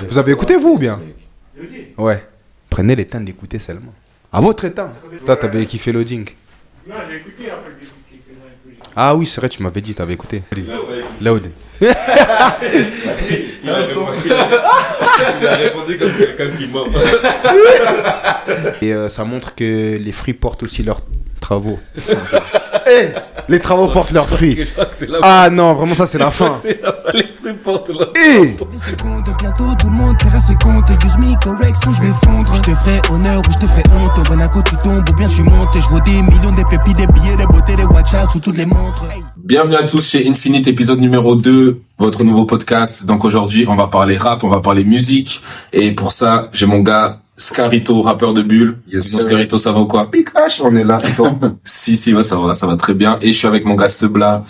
Vous avez écouté, vous, ou bien? Ouais. Prenez les temps d'écouter seulement. À votre temps. Toi, t'avais kiffé Loading. Non, j'ai écouté après des trucs qui faisaient un peu. Ah oui, c'est vrai, tu m'avais dit, t'avais écouté. Loading. Il a répondu comme quelqu'un qui ment. Et ça montre que les fruits portent aussi leurs travaux. Les travaux portent leurs fruits. Je crois que c'est là. Ah non, vraiment, ça, c'est la fin. C'est là les fruits portent là. Eh Secondes, bientôt tout le monde paiera ses comptes. Use me correction, je vais fondre. Je te ferai honneur ou je te ferai honte. Monaco, tu tombes ou bien tu montes. Je vaux des millions, des pépites, des billets, des beautés, des watch out sous toutes les montres. Hey. Bienvenue à tous chez Infinite, épisode numéro 2, votre nouveau podcast. Donc aujourd'hui, on va parler rap, on va parler musique. Et pour ça, j'ai mon gars Scarito, rappeur de Bulle. Yes, Sinon, Scarito, ça va ou quoi? Big H, on est là. Si, ouais, ça va très bien. Et je suis avec mon gars Stebla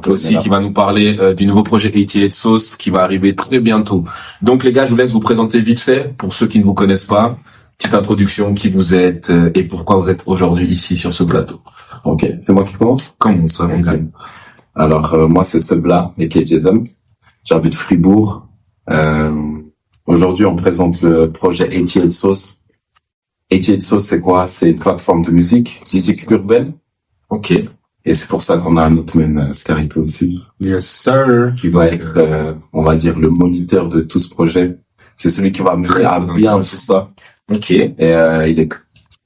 aussi, qui va nous parler du nouveau projet 88 Sauce, qui va arriver très bientôt. Donc les gars, je vous laisse vous présenter vite fait, pour ceux qui ne vous connaissent pas. Petite introduction, qui vous êtes et pourquoi vous êtes aujourd'hui ici sur ce plateau. Ok, c'est moi qui commence. Commence, mon gars. Alors moi c'est Stebla et Jason. J'habite Fribourg. Aujourd'hui on présente le projet 88 Sauce. 88 Sauce c'est quoi? C'est une plateforme de musique urbaine. Ok. Et c'est pour ça qu'on a un autre man, Scarito aussi, Yes, sir. qui va être, on va dire, le moniteur de tout ce projet. C'est celui qui va mener à bien tout ça. Ok. Et il est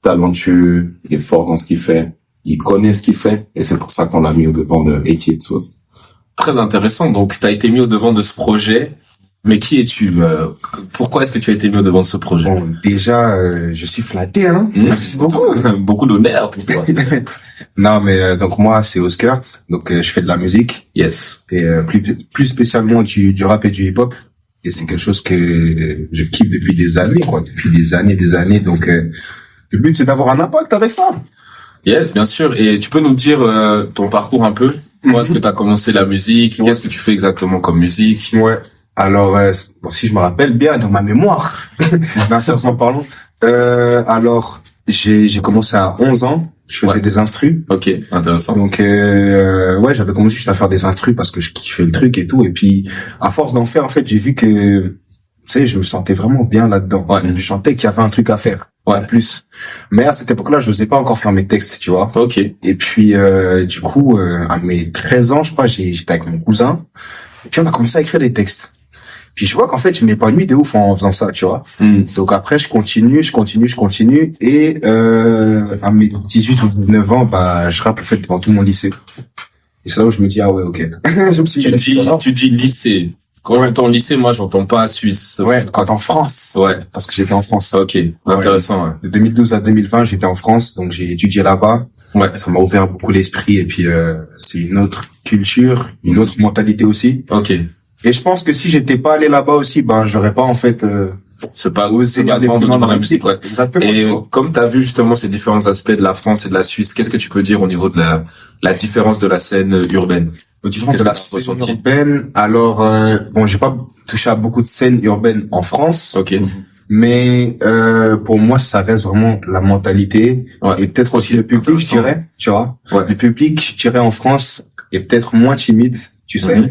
talentueux, il est fort dans ce qu'il fait, il connaît ce qu'il fait, et c'est pour ça qu'on l'a mis au devant de 88 Sauce. Très intéressant. Donc, tu as été mis au devant de ce projet. Mais qui es-tu? Pourquoi est-ce que tu as été mis au devant de ce projet? Bon, déjà, je suis flatté, hein. Merci beaucoup. Beaucoup d'honneur pour toi. Non, mais donc moi, c'est Oscar. Donc je fais de la musique Yes. et plus spécialement du rap et du hip-hop. Et c'est quelque chose que je kiffe depuis des années, quoi. Depuis des années. Donc le but, c'est d'avoir un impact avec ça. Yes, bien sûr. Et tu peux nous dire ton parcours un peu? Comment est-ce que tu as commencé la musique? Qu'est-ce que tu fais exactement comme musique? Ouais. Alors, bon, si je me rappelle bien dans ma mémoire, non, sérieusement parlons. Alors, j'ai commencé à 11 ans. Je faisais des instrus. Ok, intéressant. Donc, ouais, j'avais commencé juste à faire des instrus parce que je kiffais le truc et tout. Et puis, à force d'en faire, en fait, j'ai vu que, tu sais, je me sentais vraiment bien là-dedans. Ouais. Je sentais qu'il y avait un truc à faire. Ouais. En plus. Mais à cette époque-là, je n'osais pas encore faire mes textes, tu vois. Ok. Et puis, du coup, à mes 13 ans, je crois, j'étais avec mon cousin. Et puis, on a commencé à écrire des textes. Puis je vois qu'en fait, je m'épanouis de ouf en faisant ça, tu vois. Donc après, je continue. Et à mes 18 ou 19 ans, bah, je rappe en fait devant tout mon lycée. Et c'est là où je me dis, ah ouais, ok. Je me suis Tu dis lycée. Quand j'entends lycée, moi, j'entends pas Suisse. ouais, quand en France. Ouais. Parce que j'étais en France. Ok, intéressant. Ouais. De 2012 à 2020, j'étais en France, donc j'ai étudié là-bas. Ouais. Ça m'a ouvert beaucoup l'esprit et puis c'est une autre culture, une autre mentalité aussi. Ok. Et je pense que si j'étais pas allé là-bas aussi, ben j'aurais pas en fait C'est pas osé pas aller dans plus loin dans la la musique, ouais. Exactement. Et comme tu as vu justement ces différents aspects de la France et de la Suisse, qu'est-ce que tu peux dire au niveau de la différence de la scène urbaine? Au différent de Qu'est-ce la que tu as scène ressenti? urbaine, alors bon, j'ai pas touché à beaucoup de scènes urbaines en France, Ok. mais pour moi ça reste vraiment la mentalité Ouais. et peut-être aussi le public, je dirais, tu vois. Ouais. Le public, je dirais en France est peut-être moins timide, tu sais,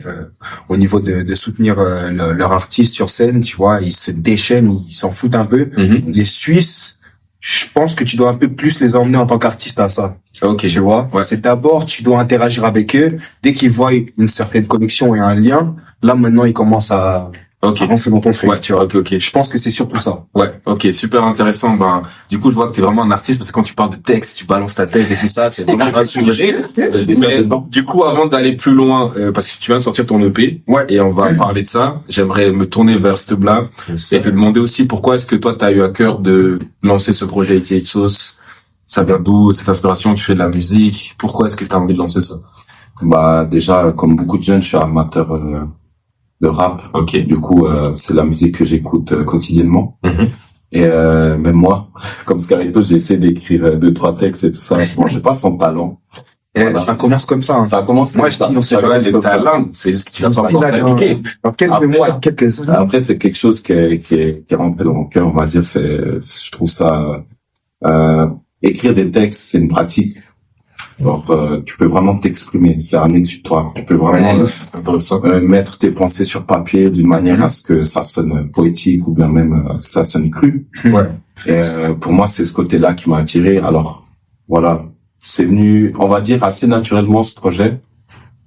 au niveau de soutenir leur artiste sur scène, tu vois, ils se déchaînent, ils s'en foutent un peu. Mhm. Les Suisses, je pense que tu dois un peu plus les emmener en tant qu'artiste à ça. Ok. Tu vois, Ouais. c'est d'abord tu dois interagir avec eux. Dès qu'ils voient une certaine connexion et un lien, là maintenant ils commencent à Ok. rentrer dans ton truc. Ouais, Tu vois. ok. Je pense que c'est surtout ça. Ouais, ok, super intéressant. Ben, du coup, je vois que t'es vraiment un artiste parce que quand tu parles de texte, tu balances ta tête et tout ça, c'est vraiment rassuré. Mais du coup, avant d'aller plus loin, parce que tu viens de sortir ton EP, Ouais. et on va parler de ça, j'aimerais me tourner vers Stebla et te demander aussi pourquoi est-ce que toi, t'as eu à cœur de lancer ce projet 88 Sauce. Ça vient d'où, cette inspiration? Tu fais de la musique. Pourquoi est-ce que t'as envie de lancer ça? Bah déjà, comme beaucoup de jeunes, je suis amateur de rap. Ok. Du coup, c'est la musique que j'écoute quotidiennement. Mhm. Et même moi, comme Scarito, j'ai essayé d'écrire 2-3 textes et tout ça. Bon, j'ai pas son talent. Et Voilà. ça commence comme ça. Hein. Ça commence Moi, comme je ça. dis, on sait Ça jamais commence Les comme ça. talents, c'est juste que tu vas pas Dans quelques mois, quelques années. Après, c'est quelque chose qui est rentré dans mon cœur, on va dire. Je trouve ça, écrire des textes, c'est une pratique. Alors, tu peux vraiment t'exprimer. C'est un exutoire. Tu peux vraiment mettre tes pensées sur papier d'une manière à ce que ça sonne poétique ou bien même ça sonne cru. Ouais. Et, pour moi, c'est ce côté-là qui m'a attiré. Alors, voilà. C'est venu, on va dire, assez naturellement, ce projet.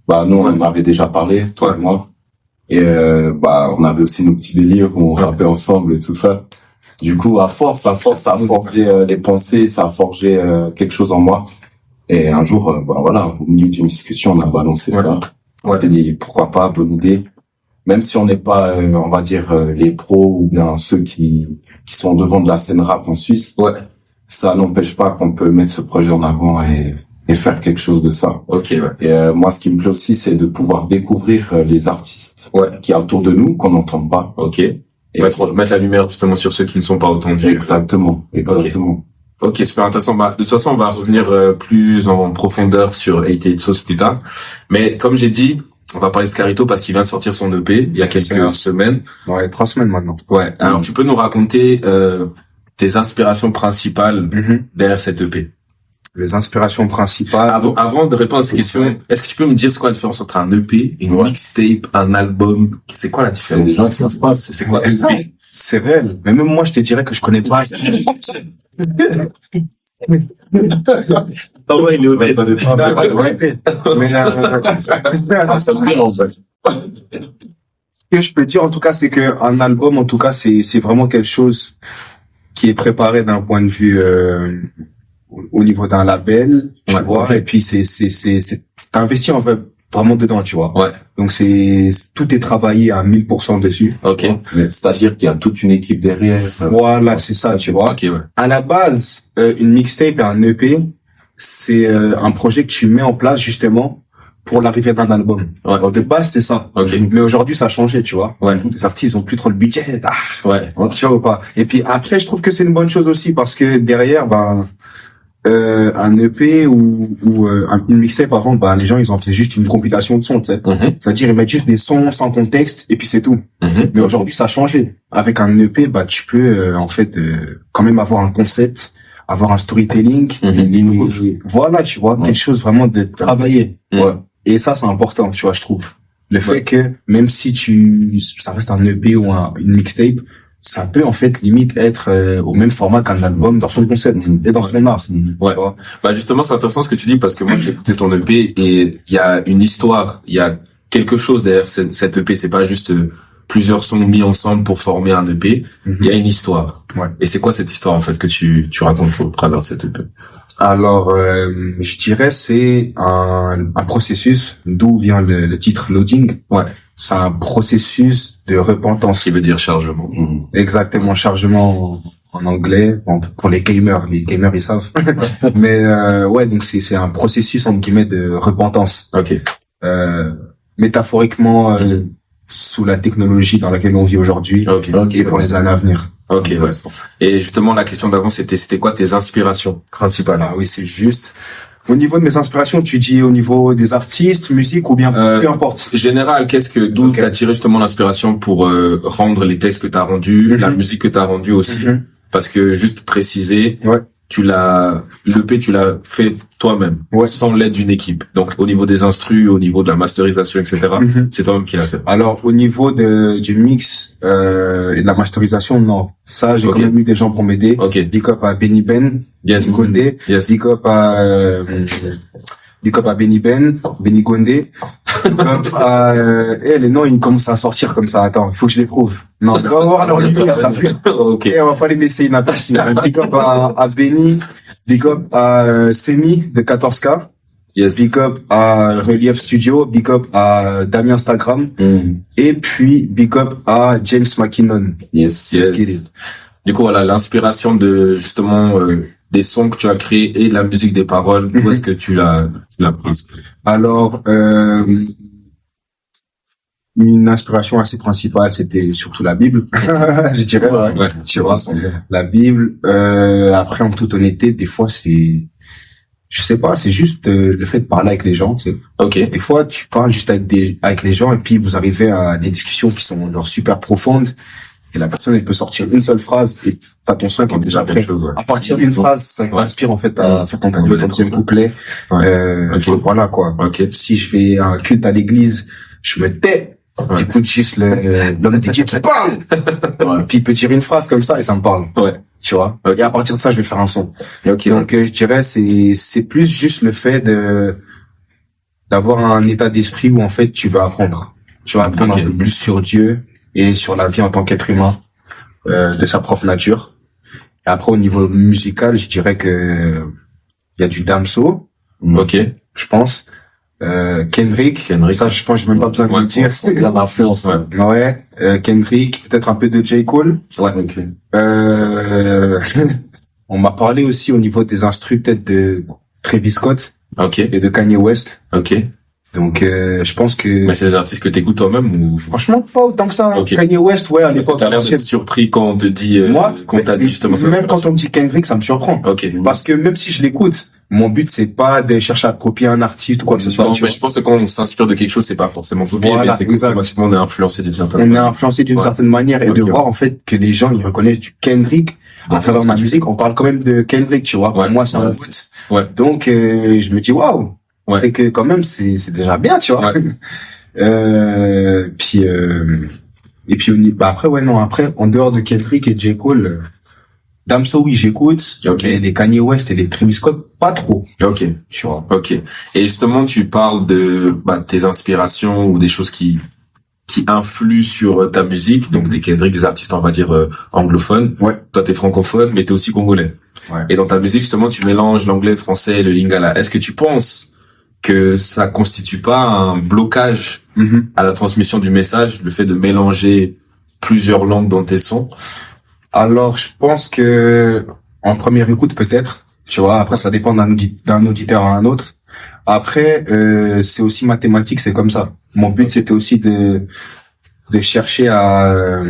Bah, nous, on en avait déjà parlé, toi et moi. Et, on avait aussi nos petits délires où on rappait ensemble et tout ça. Du coup, à force, ça a forgé les pensées, ça a forgé quelque chose en moi. Et un jour, au milieu d'une discussion, on a balancé ça. On s'est dit, pourquoi pas, bonne idée. Même si on n'est pas, on va dire, les pros ou bien ceux qui sont devant de la scène rap en Suisse. Ouais. Ça n'empêche pas qu'on peut mettre ce projet en avant et faire quelque chose de ça. Ok, ouais. Et moi, ce qui me plaît aussi, c'est de pouvoir découvrir les artistes qui y a autour de nous, qu'on n'entend pas. Ok. Et mettre la lumière justement sur ceux qui ne sont pas entendus. Exactement. Ok, super intéressant. Bah, de toute façon, on va revenir plus en profondeur sur 88 Sauce plus tard. Mais comme j'ai dit, on va parler de Scarito parce qu'il vient de sortir son EP il y a quelques semaines. Ouais, 3 semaines maintenant. Ouais. Alors, tu peux nous raconter tes inspirations principales derrière cet EP? Les inspirations principales. Avant de répondre à cette question, est-ce que tu peux me dire c'est quoi la différence entre un EP, une mixtape, un album? C'est quoi la différence? C'est des gens qui savent pas. C'est quoi EP? C'est réel. Mais même moi, je te dirais que je connais pas. Ah ouais, il est honnête. Mais, Ça me dit, en fait. Ce que je peux dire, en tout cas, c'est que un album, en tout cas, c'est vraiment quelque chose qui est préparé d'un point de vue, au niveau d'un label, tu vois, et puis t'investis en fait vraiment dedans, tu vois. Ouais. Donc tout est travaillé à 1000% dessus. Ok. C'est-à-dire qu'il y a toute une équipe derrière. Voilà, c'est ça, tu vois. Ok, ouais. À la base, une mixtape et un EP, c'est un projet que tu mets en place justement pour l'arrivée d'un album. Ouais. Alors, de base, c'est ça. Ok. Mais aujourd'hui, ça a changé, tu vois. Ouais. Les artistes ont plus trop le budget. Ouais. Tu vois ou pas. Et puis après, je trouve que c'est une bonne chose aussi parce que derrière, un EP ou une mixtape avant, les gens ils en faisaient juste une compilation de sons, tu sais. C'est-à-dire ils mettent juste des sons sans contexte et puis c'est tout. Mais aujourd'hui ça a changé. Avec un EP, tu peux quand même avoir un concept, avoir un storytelling, voilà, tu vois, quelque chose vraiment de travaillé. Ouais. Et ça c'est important, tu vois, je trouve. Le fait que même si ça reste un EP ou une mixtape, ça peut en fait limite être au même format qu'un album dans son concept et dans son art. Ouais. Bah justement c'est intéressant ce que tu dis parce que moi j'ai écouté ton EP et il y a une histoire, il y a quelque chose derrière cette EP, c'est pas juste plusieurs sons mis ensemble pour former un EP, il y a une histoire. Ouais. Et c'est quoi cette histoire en fait que tu racontes au travers de cette EP? Alors je dirais c'est un processus d'où vient le titre Loading. Ouais. C'est un processus de repentance. Qui veut dire chargement. Exactement, chargement en anglais. Bon, pour les gamers ils savent. Mais donc c'est un processus entre guillemets de repentance. Ok. Métaphoriquement sous la technologie dans laquelle on vit aujourd'hui et pour les années à venir. Ok, ouais. Et justement la question d'avant c'était quoi tes inspirations principales? Ah oui, c'est juste. Au niveau de mes inspirations, tu dis au niveau des artistes, musique ou bien peu importe. Général, d'où t'as tiré justement l'inspiration pour rendre les textes que t'as rendus, la musique que t'as rendue aussi, parce que juste préciser, l'EP tu l'as fait toi-même, sans l'aide d'une équipe. Donc au niveau des instrus, au niveau de la masterisation, etc. C'est toi-même qui l'as fait. Alors au niveau du mix et de la masterisation, non. Ça j'ai quand même eu des gens pour m'aider. Big up à Benny Ben, Yes. Gondé. Yes. Big up à Benny Gondé. Big up à les noms ils commencent à sortir comme ça. Attends, il faut que je les prouve. Non, je vais voir leur liste, t'as vu. Ok. Et on va pas les laisser inaperçus. Big up à Benny, big up à Semi de 14K. Yes. Big up à Relief Studio, big up à Damien Instagram, et puis big up à James McKinnon. Yes. Du coup, voilà, l'inspiration de, justement, des sons que tu as créés et de la musique des paroles, où est-ce que tu l'as prise? Alors, une inspiration assez principale, c'était surtout la Bible, je dirais. Ouais. Tu vois, la Bible. Après, en toute honnêteté, des fois, je sais pas, c'est juste le fait de parler avec les gens, tu sais. Ok. Des fois, tu parles juste avec les gens et puis vous arrivez à des discussions qui sont genre super profondes et la personne, elle peut sortir une seule phrase et t'as ton son qui est déjà prêt. À partir d'une phrase, ça t'inspire, en fait, à faire ton deuxième couplet. Voilà, quoi. Si je fais un culte à l'église, je me tais. J'écoute juste l'homme des dieux qui parle. Puis il peut dire une phrase comme ça et ça me parle. Tu vois. Et à partir de ça, je vais faire un son. Donc, je dirais, c'est plus juste le fait d'avoir un état d'esprit où, en fait, tu vas apprendre. Tu vas apprendre un peu plus sur Dieu et sur la vie en tant qu'être humain, de sa propre nature. Et après, au niveau musical, je dirais que il y a du Damso. Je pense. Kendrick. Ça, je pense, j'ai même pas besoin de le dire. C'est de l'influence, Kendrick, peut-être un peu de J. Cole. On m'a parlé aussi au niveau des instrus, peut-être de Travis Scott. Et de Kanye West. Donc, je pense que... Mais c'est des artistes que t'écoutes toi-même ou... Franchement, pas autant que ça. Kanye West, à l'époque. T'as l'air d'être surpris quand on te dit, qu'on t'a dit justement ça. Même quand on me dit Kendrick, ça me surprend. Parce que même si je l'écoute, mon but, c'est pas de chercher à copier un artiste ou quoi que ce soit. Non, mais je pense que quand on s'inspire de quelque chose, c'est pas forcément copier, mais c'est qu'automatiquement on est influencé d'une certaine manière. On est influencé d'une certaine manière et de voir, en fait, que les gens, ils reconnaissent du Kendrick. À travers ma musique, on parle quand même de Kendrick, tu vois. Pour moi, c'est un but. Donc, je me dis, waouh. C'est que quand même, c'est déjà bien, tu vois. Puis, et puis, après, après, en dehors de Kendrick et J. Cole, Damso, oui, j'écoute. Mais les Kanye West et les Travis Scott, pas trop. Tu vois. Et justement, tu parles de, tes inspirations ou des choses qui influent sur ta musique. Donc, des Kendrick, des artistes, on va dire, anglophones. Toi, t'es francophone, mais t'es aussi congolais. Et dans ta musique, justement, tu mélanges l'anglais, le français et le lingala. Est-ce que tu penses que ça constitue pas un blocage à la transmission du message, le fait de mélanger plusieurs langues dans tes sons? Alors, je pense que en première écoute, peut-être, tu vois, après, ça dépend d'un auditeur à un autre. Après, c'est aussi mathématique, c'est comme ça. Mon but, c'était aussi de chercher à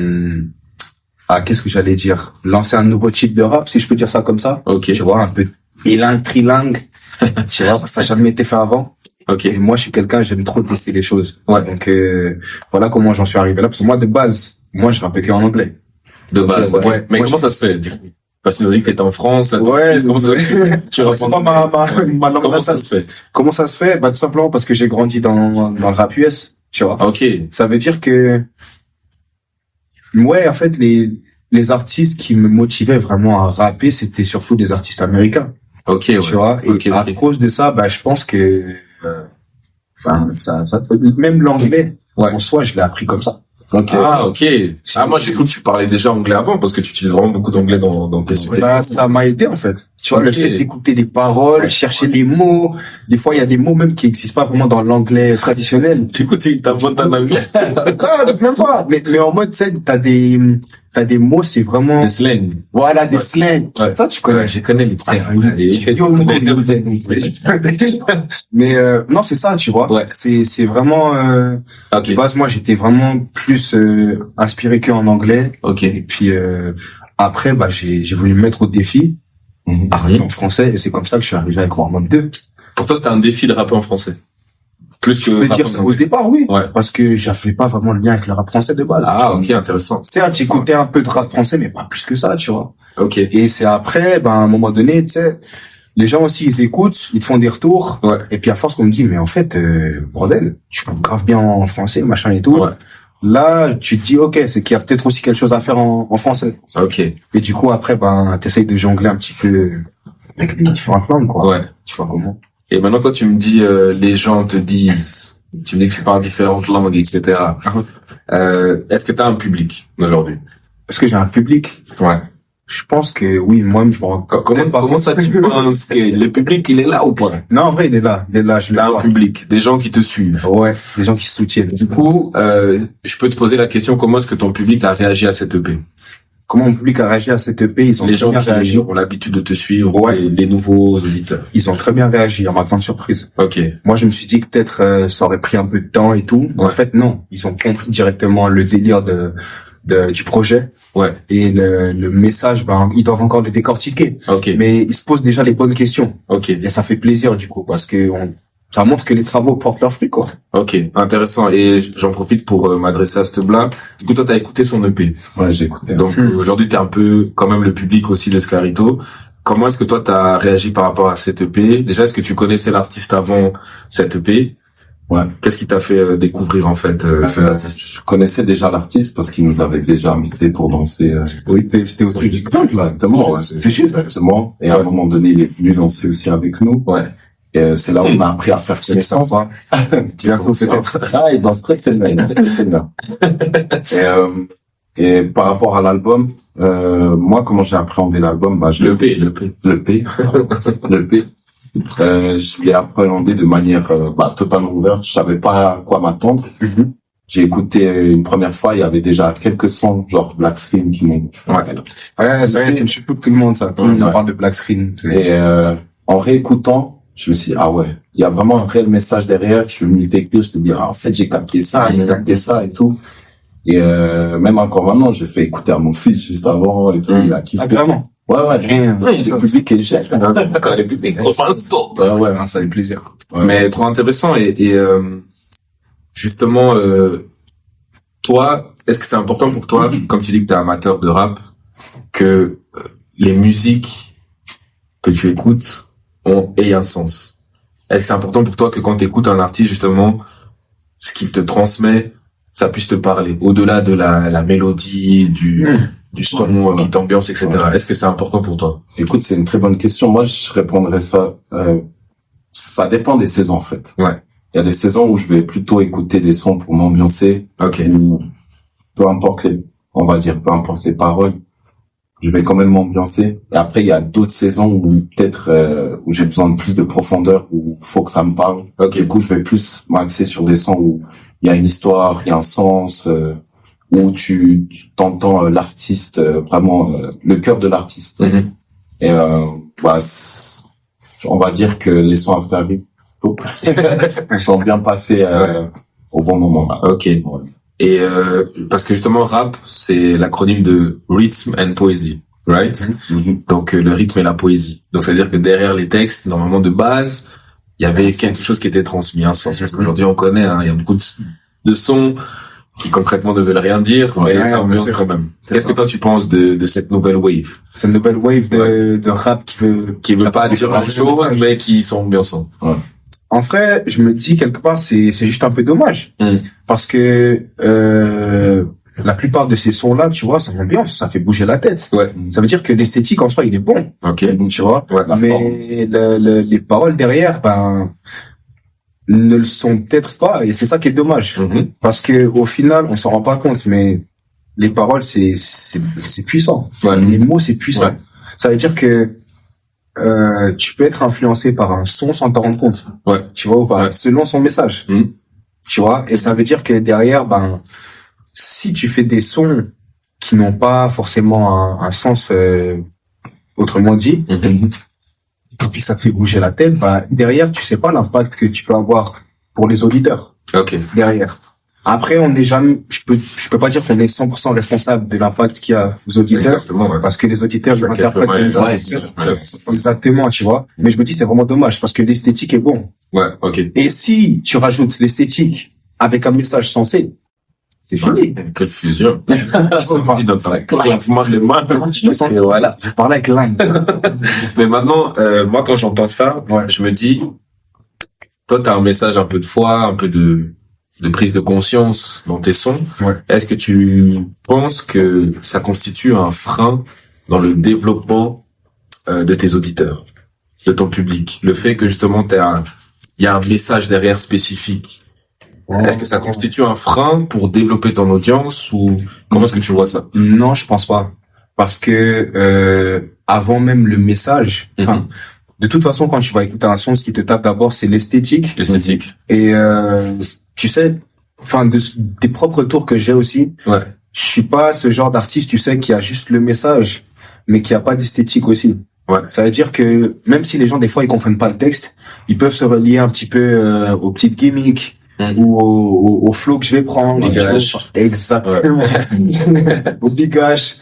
qu'est-ce que j'allais dire? Lancer un nouveau type de rap, si je peux dire ça comme ça. Tu vois, un peu bilingue, trilingue. Tu vois, ça n'a jamais été fait avant. Et moi, je suis quelqu'un, j'aime trop tester les choses. Donc, voilà comment j'en suis arrivé là. Parce que moi, de base, je rappais que en anglais. De base, Mais moi, comment ça se fait, du coup? Parce que tu nous dis que t'étais en France, là, comment ça se fait? Tu réponds pas ma langue. Comment ça se fait? Comment ça se fait? Tout simplement parce que j'ai grandi dans le rap US, tu vois. Ça veut dire que, en fait, les artistes qui me motivaient vraiment à rapper, c'était surtout des artistes américains. Tu vois. Et à cause de ça, je pense que, même l'anglais, en soi, je l'ai appris comme ça. Moi, j'ai cru que tu parlais déjà anglais avant, parce que tu utilises vraiment beaucoup d'anglais dans tes sujets. Ça m'a aidé, en fait. Tu vois, le fait d'écouter des paroles, chercher les mots. Des fois, il y a des mots même qui n'existent pas vraiment dans l'anglais traditionnel. Du coup, t'inventes un anglais. Non, même pas. Mais en mode, tu sais, t'as des mots, c'est vraiment... Des slangs. Voilà, des slangs. Toi, tu connais. Je connais les termes. Mais, non, c'est ça, tu vois. C'est vraiment, de base, moi, j'étais vraiment plus, inspiré qu'en anglais. Et puis, après, j'ai voulu me mettre au défi. En français, et c'est comme ça que je suis arrivé avec Warm Up 2. Pour toi, c'était un défi de rapper en français? Plus que... Je peux dire ça au départ, oui. Parce que j'avais pas vraiment le lien avec le rap français de base. Intéressant. Certes, j'écoutais un peu de rap français, mais pas plus que ça, tu vois. Et c'est après, à un moment donné, tu sais, les gens aussi, ils écoutent, ils te font des retours. Et puis à force, on me dit, mais en fait, bordel, tu rappes grave bien en français, machin et tout. Là, tu te dis, c'est qu'il y a peut-être aussi quelque chose à faire en français. Et du coup, après, t'essayes de jongler un petit peu avec les différentes langues, quoi. Tu vois comment. Et maintenant, quand tu me dis, les gens te disent, tu me dis que tu parles différentes langues, etc. Est-ce que t'as un public aujourd'hui? Est-ce que j'ai un public? Je pense que oui, moi, je me rends compte. Comment ça tu penses que le public, il est là ou pas? Non, en vrai, il est là. Je l'ai un public, des gens qui te suivent. Des gens qui se soutiennent. Du coup, je peux te poser la question, comment est-ce que ton public a réagi à cette EP? Comment mon public a réagi à cette EP? Ils ont les très gens bien réagi. Ont l'habitude de te suivre, les nouveaux auditeurs. Ils ont très bien réagi, à ma grande surprise. Moi, je me suis dit que peut-être ça aurait pris un peu de temps et tout. En fait, non. Ils ont compris directement le délire du projet. Et le message, ils doivent encore le décortiquer. Mais ils se posent déjà les bonnes questions. Et ça fait plaisir, du coup, parce que ça montre que les travaux portent leurs fruits, quoi. Ok, intéressant. Et j'en profite pour m'adresser à Stebla. Du coup, toi, t'as écouté son EP. Ouais, j'ai écouté. Donc aujourd'hui, t'es un peu quand même le public aussi d'Esclarito. Comment est-ce que toi, t'as réagi par rapport à cette EP? Déjà, est-ce que tu connaissais l'artiste avant cette EP? Ouais. Qu'est-ce qui t'a fait découvrir en fait cet artiste? Je connaissais déjà l'artiste parce qu'il nous avait déjà invités pour danser. Oui, c'était au truc. Exactement. C'est juste exactement. Et à un moment donné, il est venu danser aussi avec nous. Ouais. Et c'est là où on a appris à faire connaissance. Bientôt, peut-être. Ah, il danse très bien. Et par rapport à l'album, moi, comment j'ai appréhendé l'album, bah, le P. Je l'ai appréhendé de manière totalement ouverte. Je savais pas à quoi m'attendre. J'ai écouté une première fois, il y avait déjà quelques sons, genre Black Screen qui m'ont... Ouais, c'est le chouchou de tout le monde, ça. On parle de Black Screen. Et en réécoutant, je me suis dit, ah ouais, il y a vraiment un réel message derrière. Je suis venu t'écrire, je te dis, en fait, j'ai capté ça et tout. Et même encore maintenant, j'ai fait écouter à mon fils juste avant et tout. Il a kiffé. Ah, vraiment? Ouais. C'est le public et j'ai. D'accord, les publics. Ouais, ça fait plaisir. Ouais. Mais trop intéressant et justement, toi, est-ce que c'est important pour toi, comme tu dis que t'es amateur de rap, que les musiques que tu écoutes aient un sens? Est-ce que c'est important pour toi que quand tu écoutes un artiste, justement, ce qu'il te transmet, ça puisse te parler, au-delà de la mélodie, du son qui t'ambiance, etc. Est-ce que c'est important pour toi? Écoute, c'est une très bonne question. Moi, je répondrais ça dépend des saisons, en fait. Ouais. Il y a des saisons où je vais plutôt écouter des sons pour m'ambiancer. Ok. Peu importe les paroles, je vais quand même m'ambiancer. Et après, il y a d'autres saisons où peut-être où j'ai besoin de plus de profondeur, où faut que ça me parle. Okay. Du coup, je vais plus m'axer sur des sons où il y a une histoire, il y a un sens, où tu t'entends l'artiste, vraiment le cœur de l'artiste. Et on va dire que les sons Asperger sont bien passés au bon moment. Ok. Et parce que justement rap, c'est l'acronyme de Rhythm and Poesy, right? Donc le rythme et la poésie. Donc ça veut dire que derrière les textes, normalement de base, il y avait quelque chose qui était transmis, un sens. Parce qu'aujourd'hui on connaît, il y a beaucoup de sons qui concrètement ne veulent rien dire, mais ça ambiance quand même. Qu'est-ce que toi tu penses de cette nouvelle wave? Cette nouvelle wave de rap qui veut pas dire grand chose, mais qui sont ambiançants. Ouais. En vrai, je me dis quelque part c'est juste un peu dommage parce que la plupart de ces sons là, tu vois, ça ambiance, ça fait bouger la tête. Ouais. Ça veut dire que l'esthétique en soi, il est bon. OK. Tu vois. Ouais, mais les paroles derrière ne le sont peut-être pas et c'est ça qui est dommage. Parce que au final, on s'en rend pas compte mais les paroles c'est puissant. Ouais. Les mots c'est puissant. Ouais. Ça veut dire que tu peux être influencé par un son sans t'en rendre compte. Ouais. Tu vois ou pas? Ouais. Selon son message. Tu vois? Et ça veut dire que derrière, si tu fais des sons qui n'ont pas forcément un sens, autrement dit, et puis ça te fait bouger la tête, derrière, tu sais pas l'impact que tu peux avoir pour les auditeurs. Ok. Derrière. Après, on n'est jamais, je peux pas dire qu'on est 100% responsable de l'impact qu'il y a aux auditeurs. Exactement, ouais. Parce que les auditeurs, ils interprètent comme ils interprètent. Exactement, tu vois. Mais je me dis, c'est vraiment dommage parce que l'esthétique est bon. Ouais, ok. Et si tu rajoutes l'esthétique avec un message sensé, c'est fini. Quelle fusion. Voilà. Je parlais avec l'âme. Mais maintenant, moi, quand j'entends ça, je me dis, toi, t'as un message un peu de foi, un peu de prise de conscience dans tes sons. Ouais. Est-ce que tu penses que ça constitue un frein dans le développement de tes auditeurs, de ton public? Le fait que justement il y a un message derrière spécifique. Est-ce que ça constitue un frein pour développer ton audience ou comment est-ce que tu vois ça? Non, je pense pas. Parce que avant même le message, de toute façon, quand tu vas écouter un son, ce qui te tape d'abord, c'est l'esthétique. L'esthétique. Et tu sais, des propres tours que j'ai aussi. Ouais. Je suis pas ce genre d'artiste, tu sais, qui a juste le message, mais qui a pas d'esthétique aussi. Ouais. Ça veut dire que même si les gens des fois ils comprennent pas le texte, ils peuvent se relier un petit peu aux petites gimmicks ou au flow que je vais prendre. Exactement. Au bigage,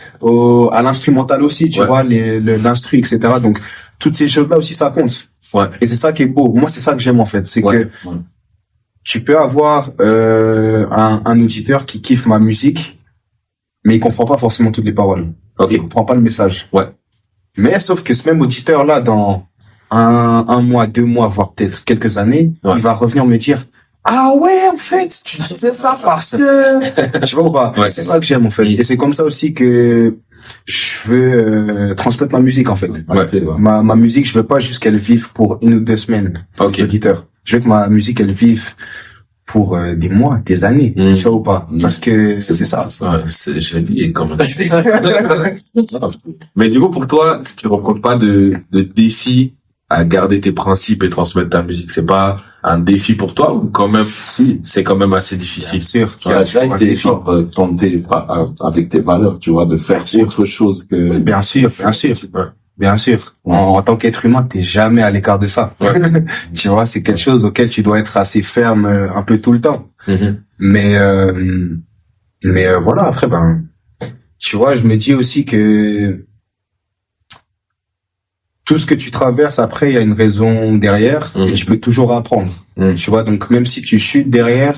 à l'instrumental aussi, tu vois, l'instru, etc. Donc toutes ces choses-là aussi ça compte. Ouais. Et c'est ça qui est beau. Moi, c'est ça que j'aime, en fait. C'est Ouais. que tu peux avoir, un auditeur qui kiffe ma musique, mais il comprend pas forcément toutes les paroles. Ok. Il comprend pas le message. Ouais. Mais sauf que ce même auditeur-là, dans un mois, 2 mois, voire peut-être quelques années, Ouais. il va revenir me dire, ah ouais, en fait, tu disais ça parce que, tu vois ou pas? Ouais, c'est ça que j'aime, en fait. Et c'est comme ça aussi que je veux transmettre ma musique, en fait. Ma musique, je veux pas juste qu'elle vive pour 1 ou 2 semaines. Ok. L'auditeur. Je veux que ma musique, elle vive pour des mois, des années. Tu vois ou pas? Parce que c'est ça. Ouais, c'est génial quand même. Mais du coup, pour toi, tu rencontres pas de défi à garder tes principes et transmettre ta musique. C'est pas un défi pour toi ou quand même, si, c'est quand même assez difficile. Bien sûr. Tu as déjà été tenté avec tes valeurs, tu vois, de faire autre chose que... Bien sûr, bien sûr. Ouais. Bien sûr. En tant qu'être humain, t'es jamais à l'écart de ça. Ouais. Tu vois, c'est quelque chose auquel tu dois être assez ferme un peu tout le temps. Mais voilà, après, tu vois, je me dis aussi que tout ce que tu traverses après, il y a une raison derrière et tu peux toujours apprendre. Tu vois, donc même si tu chutes derrière,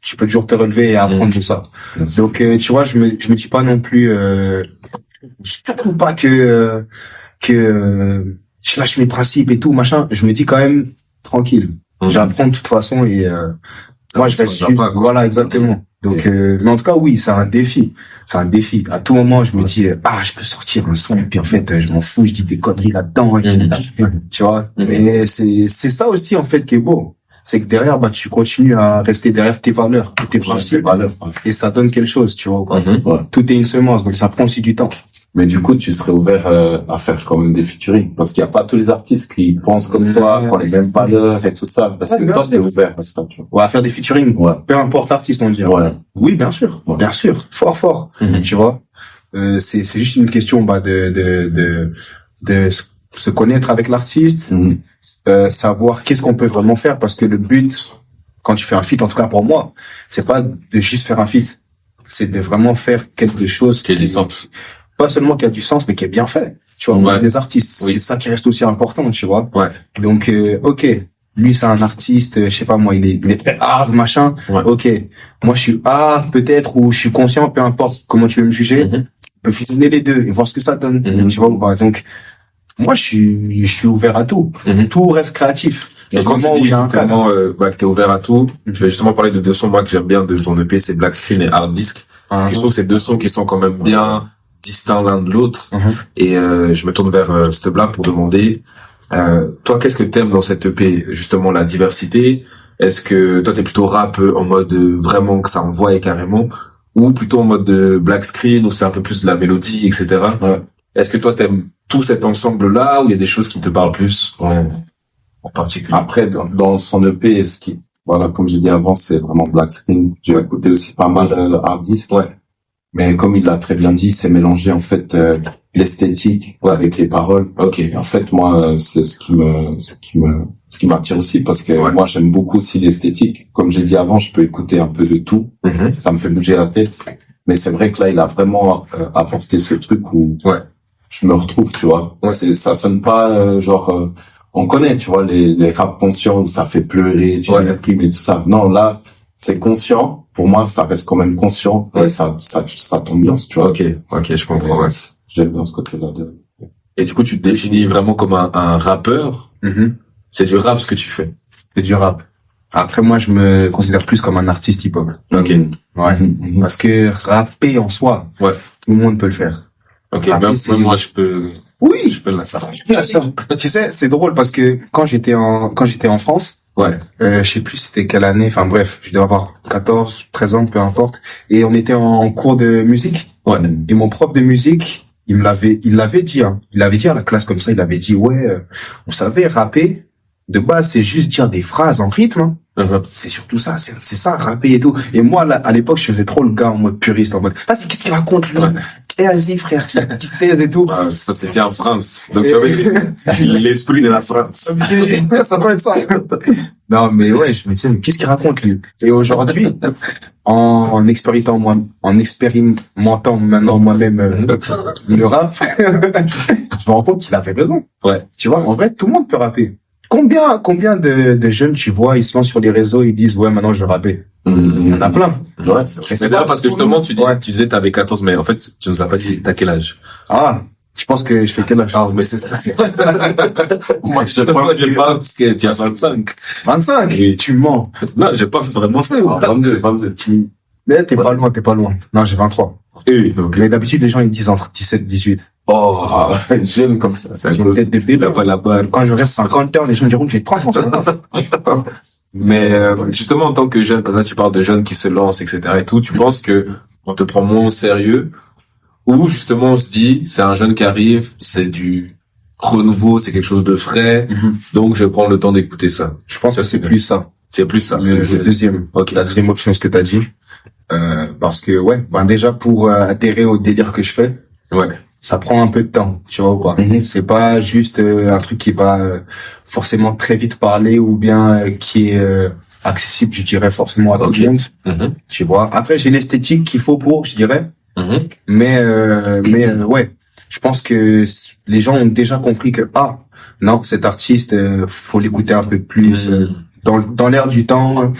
tu peux toujours te relever et apprendre de ça. Donc, tu vois, je me dis pas non plus, surtout pas que je lâche mes principes et tout, machin. Je me dis quand même, tranquille. J'apprends de toute façon et, moi, je vais suivre. Voilà, exactement. Donc, mais en tout cas, oui, c'est un défi. C'est un défi. À tout moment, je me dis, je peux sortir un son, et puis en fait, je m'en fous, je dis des conneries là-dedans, et puis, tu vois. Mais c'est ça aussi, en fait, qui est beau. C'est que derrière, tu continues à rester derrière tes valeurs, tes principes, et ça donne quelque chose, tu vois. Tout est une semence, donc ça prend aussi du temps. Mais du coup, tu serais ouvert à faire quand même des featuring, parce qu'il n'y a pas tous les artistes qui pensent comme toi, qui ont les mêmes valeurs et tout ça, parce que toi, t'es ouvert à ça, tu vois. Ouais, à faire des featuring. Ouais. Peu importe l'artiste, on dirait. Ouais. Oui, bien sûr. Ouais. Bien sûr. Fort. Tu vois. C'est juste une question, de se connaître avec l'artiste, savoir qu'est-ce qu'on peut vraiment faire, parce que le but, quand tu fais un feat, en tout cas pour moi, c'est pas de juste faire un feat. C'est de vraiment faire quelque chose Qui a du sens. Pas seulement qui a du sens, mais qui est bien fait. Tu vois, Ouais. des artistes. Oui. C'est ça qui reste aussi important, tu vois. Ouais. Donc, ok. Lui, c'est un artiste, je sais pas moi, il est hard, machin. Ouais. Ok. Moi, je suis hard, peut-être, ou je suis conscient, peu importe comment tu veux me juger. On peut fusionner les deux et voir ce que ça donne. Tu vois ou pas. Donc, moi, je suis ouvert à tout. Tout reste créatif. Et quand tu dis justement que t'es ouvert à tout, je vais justement parler de 2 sons moi que j'aime bien de ton EP, c'est Black Screen et Hard Disk. Je trouve ces 2 sons qui sont quand même bien distincts l'un de l'autre. Et je me tourne vers Stebla pour demander, toi, qu'est-ce que t'aimes dans cette EP? Justement, la diversité. Est-ce que toi, t'es plutôt rap en mode vraiment que ça envoie carrément, ou plutôt en mode Black Screen où c'est un peu plus de la mélodie, etc. Est-ce que toi, t'aimes tout cet ensemble-là, ou il y a des choses qui te parlent plus en particulier? Après, dans son EP, voilà, comme j'ai dit avant, c'est vraiment Black Screen. J'ai écouté aussi pas mal Hard Disk. Mais comme il l'a très bien dit, c'est mélanger en fait l'esthétique avec les paroles. Et en fait, moi, c'est ce qui m'attire aussi, parce que moi, j'aime beaucoup aussi l'esthétique. Comme j'ai dit avant, je peux écouter un peu de tout. Ça me fait bouger la tête. Mais c'est vrai que là, il a vraiment apporté ce truc où je me retrouve, tu vois. Ça sonne pas on connaît, tu vois, les rap conscients où ça fait pleurer, tu déprimes et tout ça. Non, là, c'est conscient. Pour moi, ça reste quand même conscient. Et ça t'ambiance, tu vois. Ok, je comprends. J'aime bien ce côté-là Et du coup, tu te définis vraiment comme un rappeur. C'est du rap ce que tu fais. C'est du rap. Après, moi, je me considère plus comme un artiste hip-hop. Ok. Parce que rapper en soi, tout le monde peut le faire. Ok, même moi, je peux... Oui, je peux le faire. Tu sais, c'est drôle parce que quand j'étais en France, je sais plus c'était quelle année, enfin bref, je devais avoir 14, 13 ans, peu importe, et on était en cours de musique. Et mon prof de musique, il l'avait dit, il avait dit à la classe comme ça, il avait dit, vous savez, rapper, de base, c'est juste dire des phrases en rythme, c'est surtout ça, c'est ça, rapper et tout. Et moi, là, à l'époque, je faisais trop le gars en mode puriste, en mode, vas-y, qu'est-ce qu'il raconte, lui? Eh, vas-y, frère, qui se taise et tout. C'est parce que c'était en France. Donc, l'esprit de la France. Ça doit être ça. Non, mais je me disais, mais qu'est-ce qu'il raconte, lui? Et aujourd'hui, en expérimentant maintenant moi-même le rap, je me rends compte qu'il avait raison. Tu vois, en vrai, tout le monde peut rapper. Combien de jeunes tu vois, ils se lancent sur les réseaux, ils disent, ouais, maintenant je vais rapper. Il y en a plein. Ouais, c'est vrai. Mais d'ailleurs, parce que justement, tu disais t'avais 14, mais en fait, tu nous as pas dit t'as quel âge? Ah, tu penses que je fais quel âge? Ah, mais c'est ça. Moi, je pense que tu as 25. 25? Oui. Tu mens. Non, je pense vraiment ça. 22. Mais t'es pas loin. Non, j'ai 23. Ok. Mais d'habitude, les gens, ils disent entre 17 et 18. Oh, j'aime comme ça. C'est J'ai une tête de bébé. là-bas. Quand je reste 50 heures, les gens diront que j'ai 30 ans. Mais justement, en tant que jeune, parce que là, tu parles de jeunes qui se lancent, etc. et tout, tu penses que on te prend moins au sérieux, ou justement on se dit, c'est un jeune qui arrive, c'est du renouveau, c'est quelque chose de frais, donc je vais prendre le temps d'écouter ça. Je pense que c'est plus ça. C'est plus ça. Le deuxième. Ok. La deuxième option, ce que t'as dit. Parce que, ouais, déjà, pour adhérer au délire que je fais, Ouais. ça prend un peu de temps, tu vois ou pas. C'est pas juste un truc qui va forcément très vite parler ou bien qui est accessible, je dirais, forcément à tout le monde. Tu vois. Après, j'ai l'esthétique qu'il faut pour, je dirais. Mais ouais, je pense que les gens ont déjà compris que non, cet artiste, faut l'écouter un peu plus dans l'air du temps,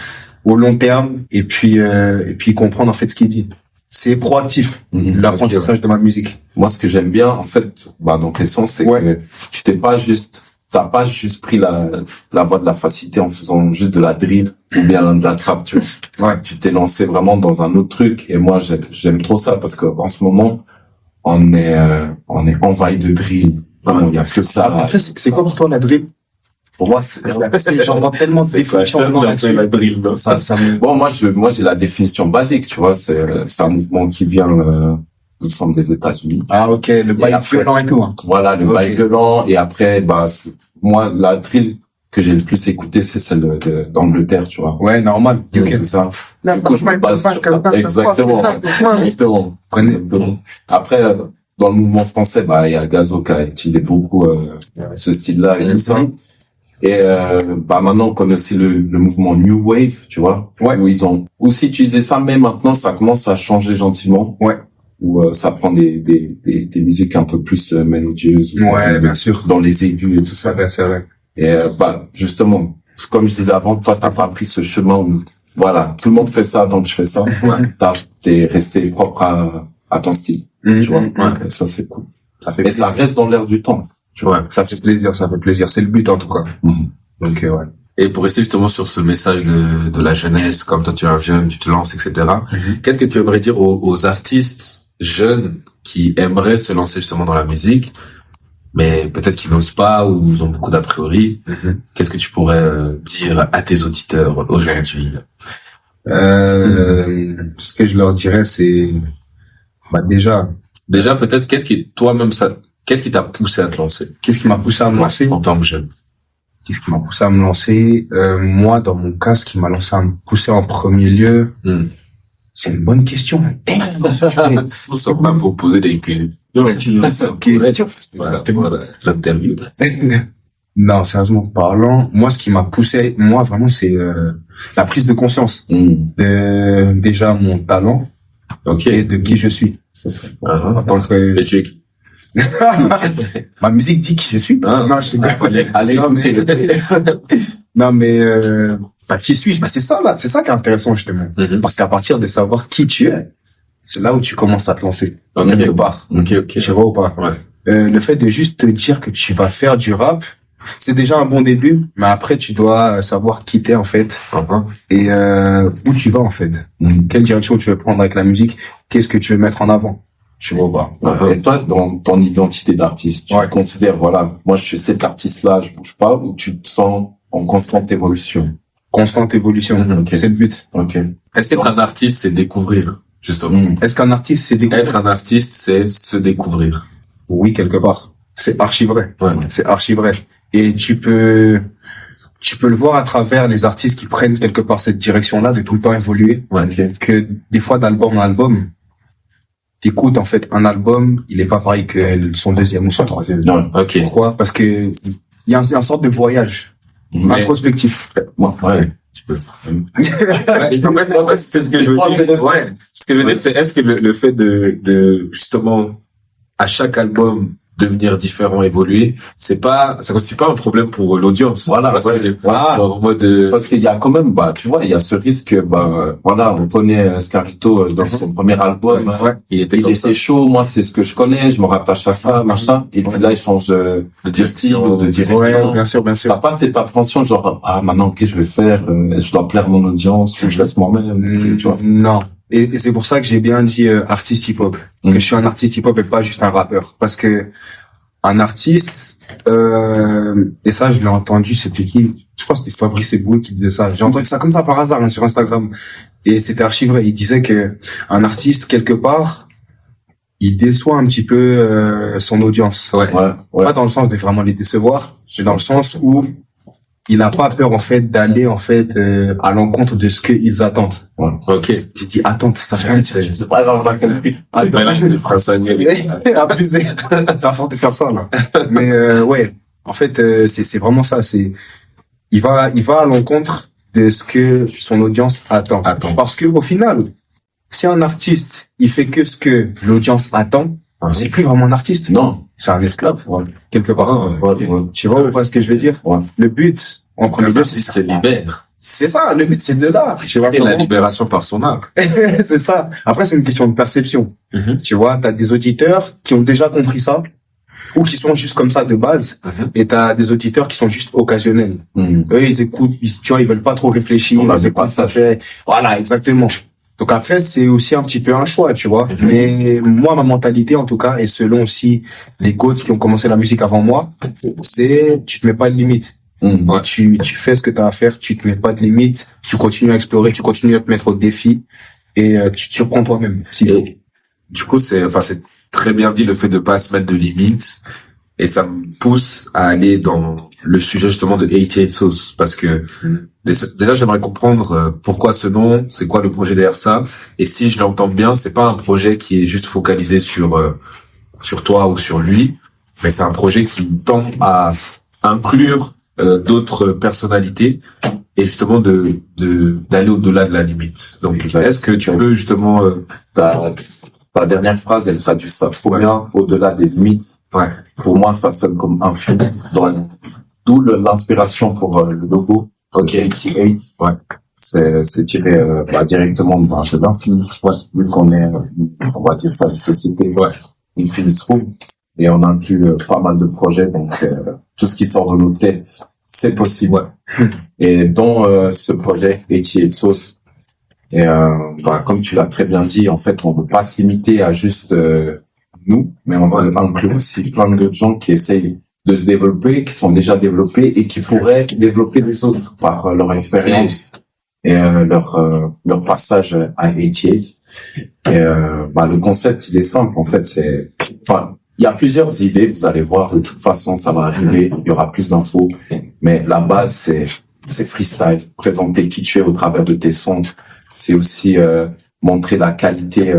au long terme, et puis comprendre en fait ce qu'il dit. C'est proactif, l'apprentissage de ma musique. Moi, ce que j'aime bien, en fait, dans tes sons, c'est que t'as pas juste pris la voie de la facilité en faisant juste de la drill ou bien de la trap, tu vois. Ouais. Tu t'es lancé vraiment dans un autre truc, et moi, j'aime trop ça parce que en ce moment, on est envahi de drill. Vraiment, il y a que ça. En fait, c'est quoi pour toi la drill? Pour moi, j'entends tellement de définitions là-dessus. Ça me... Bon, moi, j'ai la définition basique, tu vois, c'est un mouvement qui vient, il me semble, des États-Unis. Ah, ok, le bail violent et tout, hein. Voilà, le bail violent, et après, moi, la drill que j'ai le plus écouté, c'est celle d'Angleterre, tu vois. Ouais, normal. Okay. Tout ça. Du coup, je me base sur ça. Exactement. Après, dans le mouvement français, il y a Gazo qui a utilisé beaucoup, ce style-là et tout ça. Et maintenant on connaît aussi le mouvement New Wave, tu vois, où ils ont aussi utilisé ça, mais maintenant ça commence à changer gentiment, où ça prend des musiques un peu plus mélodieuses, bien sûr, dans les aigus et tout ça. C'est vrai. Et justement, comme je disais avant, toi t'as pas pris ce chemin où voilà, tout le monde fait ça, donc je fais ça. T'es resté propre à ton style, tu vois. Et ça c'est cool. Et ça reste dans l'air du temps. Tu vois, ça fait plaisir. C'est le but, en tout cas. Donc, ouais. Et pour rester justement sur ce message de la jeunesse, comme toi tu es un jeune, tu te lances, etc. Qu'est-ce que tu aimerais dire aux artistes jeunes qui aimeraient se lancer justement dans la musique, mais peut-être qu'ils n'osent pas ou ils ont beaucoup d'a priori? Qu'est-ce que tu pourrais dire à tes auditeurs aujourd'hui? Ce que je leur dirais, c'est, déjà peut-être qu'est-ce qui t'a poussé à te lancer? Qu'est-ce qui m'a poussé à me lancer? En tant que jeune. Qu'est-ce qui m'a poussé à me lancer? Moi, dans mon cas, ce qui m'a lancé à me pousser en premier lieu, c'est une bonne question. Nous sommes là pour poser des questions. Voilà, l'interview. Non, sérieusement parlant, moi, ce qui m'a poussé, vraiment, c'est la prise de conscience de déjà mon talent et de qui je suis. C'est ça. En tant que... Et tu es qui? Ma musique dit qui je suis. Non, je sais allez écouter. Non, mais qui suis-je? C'est ça là, c'est ça qui est intéressant justement. Parce qu'à partir de savoir qui tu es, c'est là où tu commences à te lancer quelque part. Tu vois ou pas? Le fait de juste te dire que tu vas faire du rap, c'est déjà un bon début, mais après tu dois savoir qui t'es en fait et où tu vas en fait. Quelle direction tu veux prendre avec la musique? Qu'est-ce que tu veux mettre en avant? Tu vois pas. Et toi, dans ton identité d'artiste, tu considères, voilà, moi je suis cet artiste-là, je bouge pas, ou tu te sens en constante évolution? Constante évolution, c'est le but. Est-ce qu'être un artiste, c'est découvrir, justement? Est-ce qu'un artiste, c'est découvrir? Être un artiste, c'est se découvrir. Oui, quelque part. C'est archi vrai. C'est archi vrai. Et tu peux le voir à travers les artistes qui prennent quelque part cette direction-là, de tout le temps évoluer. Que des fois, d'album en album, t'écoutes, en fait, un album, il est pas pareil que son deuxième ou son troisième. Pourquoi? Parce que il y a une sorte de voyage introspectif. Tu peux. C'est ce que je veux dire. Ce que je veux dire, c'est est-ce que le fait de justement à chaque album devenir différent, évoluer, ça constitue pas un problème pour l'audience. Voilà. Voilà. En mode, Parce qu'il y a quand même, tu vois, il y a ce risque, voilà, on connaît Scarlito dans son premier album. il était chaud, moi, c'est ce que je connais, je me rattache à ça, machin. Et puis là, il change de style, de direction. Ouais, bien sûr. T'as pas cette appréhension, genre, maintenant, qu'est-ce que je vais faire? Je dois plaire mon audience, ou je laisse moi-même, tu vois. Non. Et c'est pour ça que j'ai bien dit artiste hip-hop. Que je suis un artiste hip-hop et pas juste un rappeur. Parce que un artiste, et ça je l'ai entendu, c'était qui? Je crois que c'était Fabrice Eboué qui disait ça. J'ai entendu ça comme ça par hasard sur Instagram. Et c'était archi vrai. Il disait que un artiste, quelque part, il déçoit un petit peu son audience. Ouais. Pas dans le sens de vraiment les décevoir, mais dans le sens où il n'a pas peur en fait d'aller en fait à l'encontre de ce qu'ils attendent. Ouais. Ok. J'ai dit attente, ça fait rien dire. C'est pas grave, Le prince Agnel. Abusé. C'est à force de faire ça là. Mais ouais, en fait c'est vraiment ça. Il va à l'encontre de ce que son audience attend. Parce que au final, si un artiste il fait que ce que l'audience attend, c'est plus vraiment un artiste. Non. C'est un esclave, quelque part. Tu vois pas ce que je veux dire? Ouais. Le but, en premier lieu, L'artiste se libère. c'est ça, le but, c'est de l'art. Tu vois Et la comment? libération par son art. C'est ça. Après, c'est une question de perception. Tu vois, t'as des auditeurs qui ont déjà compris ça, ou qui sont juste comme ça de base, et t'as des auditeurs qui sont juste occasionnels. Eux, ils écoutent, tu vois, ils veulent pas trop réfléchir. Ils écoutent, ça fait, voilà, exactement. Donc après, c'est aussi un petit peu un choix, tu vois. Mais moi, ma mentalité, en tout cas, et selon aussi les GOAT qui ont commencé la musique avant moi, c'est tu te mets pas de limite. Tu fais ce que tu as à faire, tu te mets pas de limite, tu continues à explorer, tu continues à te mettre au défi et tu te surprends toi-même. Et du coup, c'est très bien dit le fait de pas se mettre de limites. Et ça me pousse à aller dans le sujet justement de 88 Sauce parce que déjà j'aimerais comprendre pourquoi ce nom, c'est quoi le projet derrière ça, et si je l'entends bien, c'est pas un projet qui est juste focalisé sur toi ou sur lui, mais c'est un projet qui tend à inclure d'autres personnalités et justement d'aller au-delà de la limite. Donc est-ce que tu peux justement ta dernière phrase, elle traduit ça trop bien, au-delà des limites. Ouais. Pour moi, ça sonne comme un film. D'où l'inspiration pour le logo. 88. Ouais. C'est tiré directement de l'infini. Ouais. Vu qu'on est, on va dire ça, une société Infinite Room. Et on inclut pas mal de projets, donc tout ce qui sort de nos têtes, c'est possible. Ouais. Et dans ce projet 88 Sauce, et comme tu l'as très bien dit, en fait, on ne veut pas se limiter à juste nous, mais on va inclure aussi plein d'autres gens qui essayent de se développer, qui sont déjà développés et qui pourraient développer les autres par leur expérience et leur passage à 88. Et le concept, il est simple. En fait, il y a plusieurs idées. Vous allez voir. De toute façon, ça va arriver. Il y aura plus d'infos. Mais la base, c'est freestyle. Présenter qui tu es au travers de tes sons. C'est aussi montrer la qualité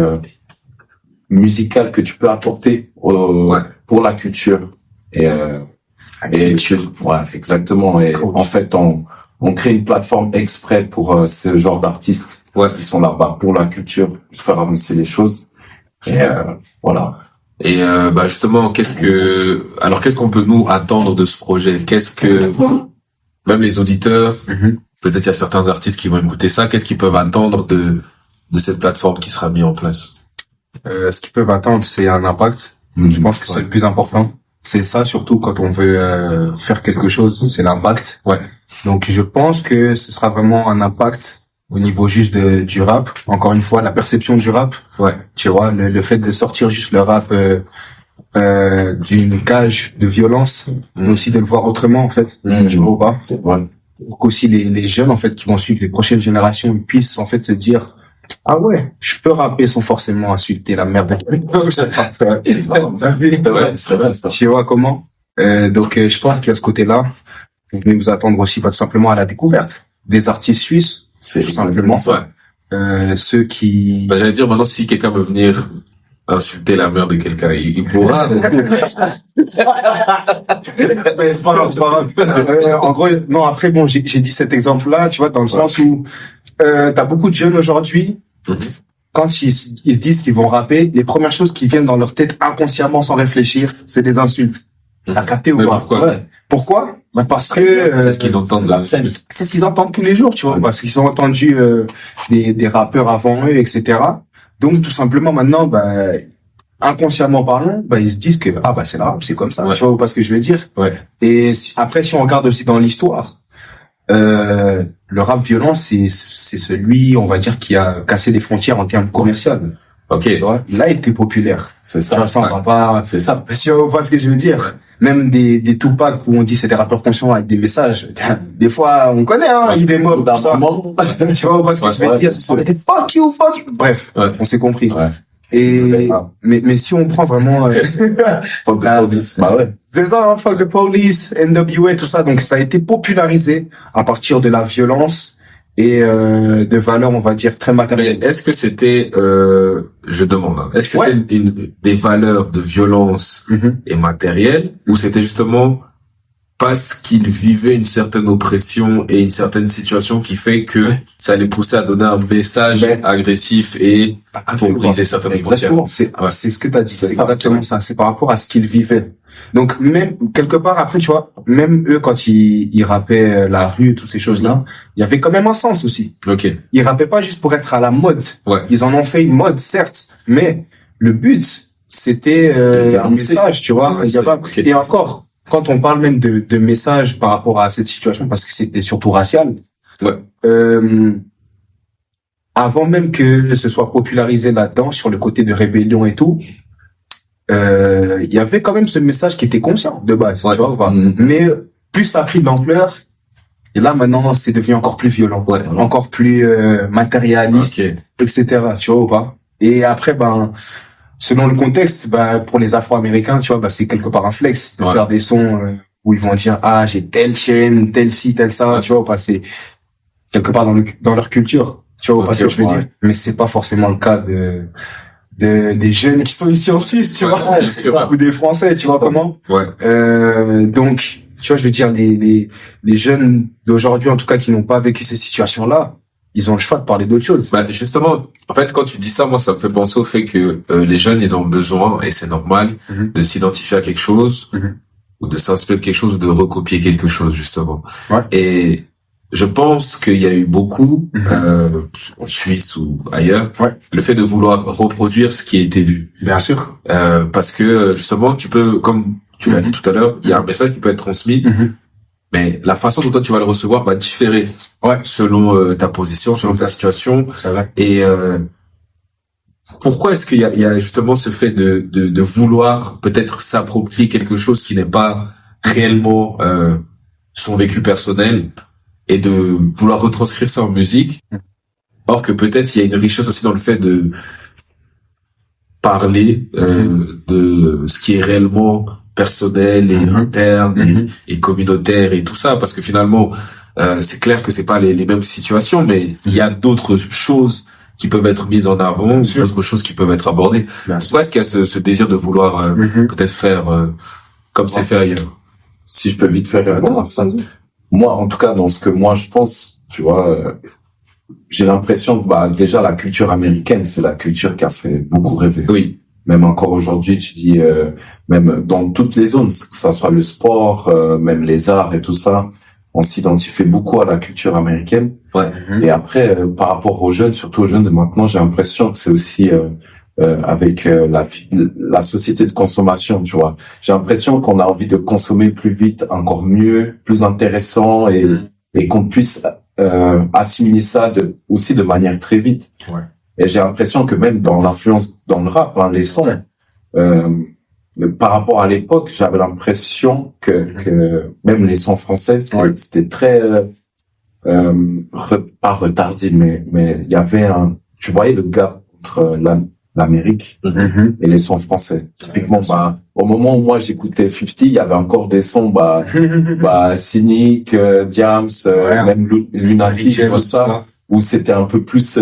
musicale que tu peux apporter pour la culture. Et exactement. Et en fait, on crée une plateforme exprès pour ce genre d'artistes qui sont là-bas pour la culture, pour faire avancer les choses. Et voilà. Et justement, qu'est-ce qu'on peut nous attendre de ce projet? Qu'est-ce que même les auditeurs, peut-être il y a certains artistes qui vont écouter ça, qu'est-ce qu'ils peuvent attendre de cette plateforme qui sera mise en place? Ce qu'ils peuvent attendre, c'est un impact. Je pense que c'est le plus important. C'est ça, surtout quand on veut faire quelque chose, c'est l'impact. Ouais. Donc je pense que ce sera vraiment un impact au niveau juste du rap. Encore une fois, la perception du rap. Ouais. Tu vois, le fait de sortir juste le rap d'une cage de violence, mais aussi de le voir autrement en fait. Tu vois ou pas? Ouais. Pour qu'aussi les jeunes en fait qui vont suivre les prochaines générations ils puissent en fait se dire ah ouais, je peux rapper sans forcément insulter la merde. Tu vois comment? Donc je pense qu'à ce côté-là, vous venez vous attendre aussi pas tout simplement à la découverte des artistes suisses, c'est tout simplement ça. Ceux qui j'allais dire maintenant si quelqu'un veut venir insulter la mère de quelqu'un, il pourra. Mais c'est pas grave. En gros, non, après, bon, j'ai dit cet exemple-là, tu vois, dans le sens où, t'as beaucoup de jeunes aujourd'hui, quand ils se disent qu'ils vont rapper, les premières choses qui viennent dans leur tête inconsciemment sans réfléchir, c'est des insultes. T'as capté ou Mais pas? pourquoi? Ouais. Pourquoi? Bah parce que C'est ce qu'ils entendent là. c'est ce qu'ils entendent tous les jours, tu vois, parce qu'ils ont entendu des rappeurs avant eux, etc. Donc tout simplement maintenant, bah inconsciemment parlant, bah ils se disent que ah bah c'est là, c'est comme ça, Ouais. tu vois pas ce que je veux dire. Ouais. Et après si on regarde aussi dans l'histoire, le rap violent c'est celui, on va dire, qui a cassé les frontières en termes commerciaux. Ok. Tu vois, il a été populaire. C'est Tu vois, ça. ça on va pas. C'est ça. Si on voit ce que je veux dire. Même des Tupac où on dit c'est des rappeurs conscients avec des messages. Des fois, on connaît, hein, il des mots, tout ça. Tu vois, ce que je veux dire. Fuck you. Bref. Ouais. On s'est compris. Ouais. Et, mais si on prend vraiment, Fuck the police. Bah ouais. c'est ça, hein, fuck the police, NWA, tout ça. Donc, ça a été popularisé à partir de la violence et, de valeurs, on va dire, très Mais matérielles. est-ce que c'était, je demande, hein, est-ce que Ouais. c'était des valeurs de violence Mhm. et matérielles, ou c'était justement parce qu'ils vivaient une certaine oppression et une certaine situation qui fait que ça les poussait à donner un message Ben, agressif et pour briser certaines frontières. Exactement. C'est ce que t'as dit. C'est C'est ça. exactement ça. C'est par rapport à ce qu'ils vivaient. Donc, même, quelque part, après, tu vois, même eux, quand ils rappaient la rue, toutes ces choses-là, il y avait quand même un sens aussi. Ok. Ils rappaient pas juste pour être à la mode. Ouais. Ils en ont fait une mode, certes, mais le but, c'était un message, tu vois. Il y a pas... Ok. Et encore, quand on parle même de message par rapport à cette situation, parce que c'était surtout racial, Ouais. avant même que ce soit popularisé là-dedans, sur le côté de rébellion et tout, il y avait quand même ce message qui était conscient de base, Ouais. tu vois ou pas. Mhm. Mais plus ça a pris de l'ampleur, et là maintenant c'est devenu encore plus violent, Ouais. encore plus matérialiste, Ok. etc. Tu vois ou pas. Et après, ben, selon le contexte, ben, pour les Afro-Américains, tu vois, ben, c'est quelque part un flex de Ouais. faire des sons où ils vont dire ah j'ai telle chaîne, telle ci, telle ça, Ouais. tu vois ou pas. C'est quelque part dans leur culture, tu vois ou pas Ok, ce que je veux ouais. dire. Mais c'est pas forcément le cas des jeunes qui sont ici en Suisse, tu Ouais, vois, bien sûr. ou des Français, tu vois comment. Ouais. Donc, tu vois, je veux dire, les jeunes d'aujourd'hui, en tout cas, qui n'ont pas vécu ces situations-là, ils ont le choix de parler d'autre chose. Bah, justement, en fait, quand tu dis ça, moi, ça me fait penser au fait que les jeunes, ils ont besoin, et c'est normal, Mhm. de s'identifier à quelque chose, Mhm. ou de s'inspirer de quelque chose, ou de recopier quelque chose, justement. Ouais. Et je pense qu'il y a eu beaucoup, Mhm. en Suisse ou ailleurs, Ouais. le fait de vouloir reproduire ce qui a été vu. Bien sûr. Parce que, justement, tu peux, comme tu l'as dit tout à l'heure, il y a un message qui peut être transmis, Mhm. mais la façon dont toi tu vas le recevoir va différer Ouais. selon ta position, selon ta situation. C'est vrai. Et pourquoi est-ce qu'il y a justement ce fait de vouloir peut-être s'approprier quelque chose qui n'est pas réellement son vécu personnel et de vouloir retranscrire ça en musique, or que peut-être il y a une richesse aussi dans le fait de parler de ce qui est réellement personnel et interne et communautaire et tout ça, parce que finalement c'est clair que c'est pas les mêmes situations, mais il y a d'autres choses qui peuvent être mises en avant, sûr. d'autres choses qui peuvent être abordées. Bien sûr. Pourquoi est-ce qu'il y a ce désir de vouloir peut-être faire comme c'est fait ailleurs? Si je peux vite faire répondre à ça. Moi, en tout cas, dans ce que moi je pense, tu vois, j'ai l'impression que bah déjà la culture américaine, c'est la culture qui a fait beaucoup rêver. Oui. Même encore aujourd'hui, tu dis, même dans toutes les zones, que ça soit le sport, même les arts et tout ça, on s'identifie beaucoup à la culture américaine. Ouais. Et après, par rapport aux jeunes, surtout aux jeunes de maintenant, j'ai l'impression que c'est aussi avec la société de consommation, tu vois. J'ai l'impression qu'on a envie de consommer plus vite, encore mieux, plus intéressant, et qu'on puisse assimiler ça aussi de manière très vite. Ouais. Et j'ai l'impression que même dans l'influence dans le rap, hein, les sons, par rapport à l'époque, j'avais l'impression que même les sons français, c'était très pas retardé, mais il y avait tu voyais le gap entre l'Amérique et les sons français. Typiquement, bah, au moment où moi j'écoutais 50, il y avait encore des sons, Cynic, Diams, même Lunatic, tout ça, où c'était un peu plus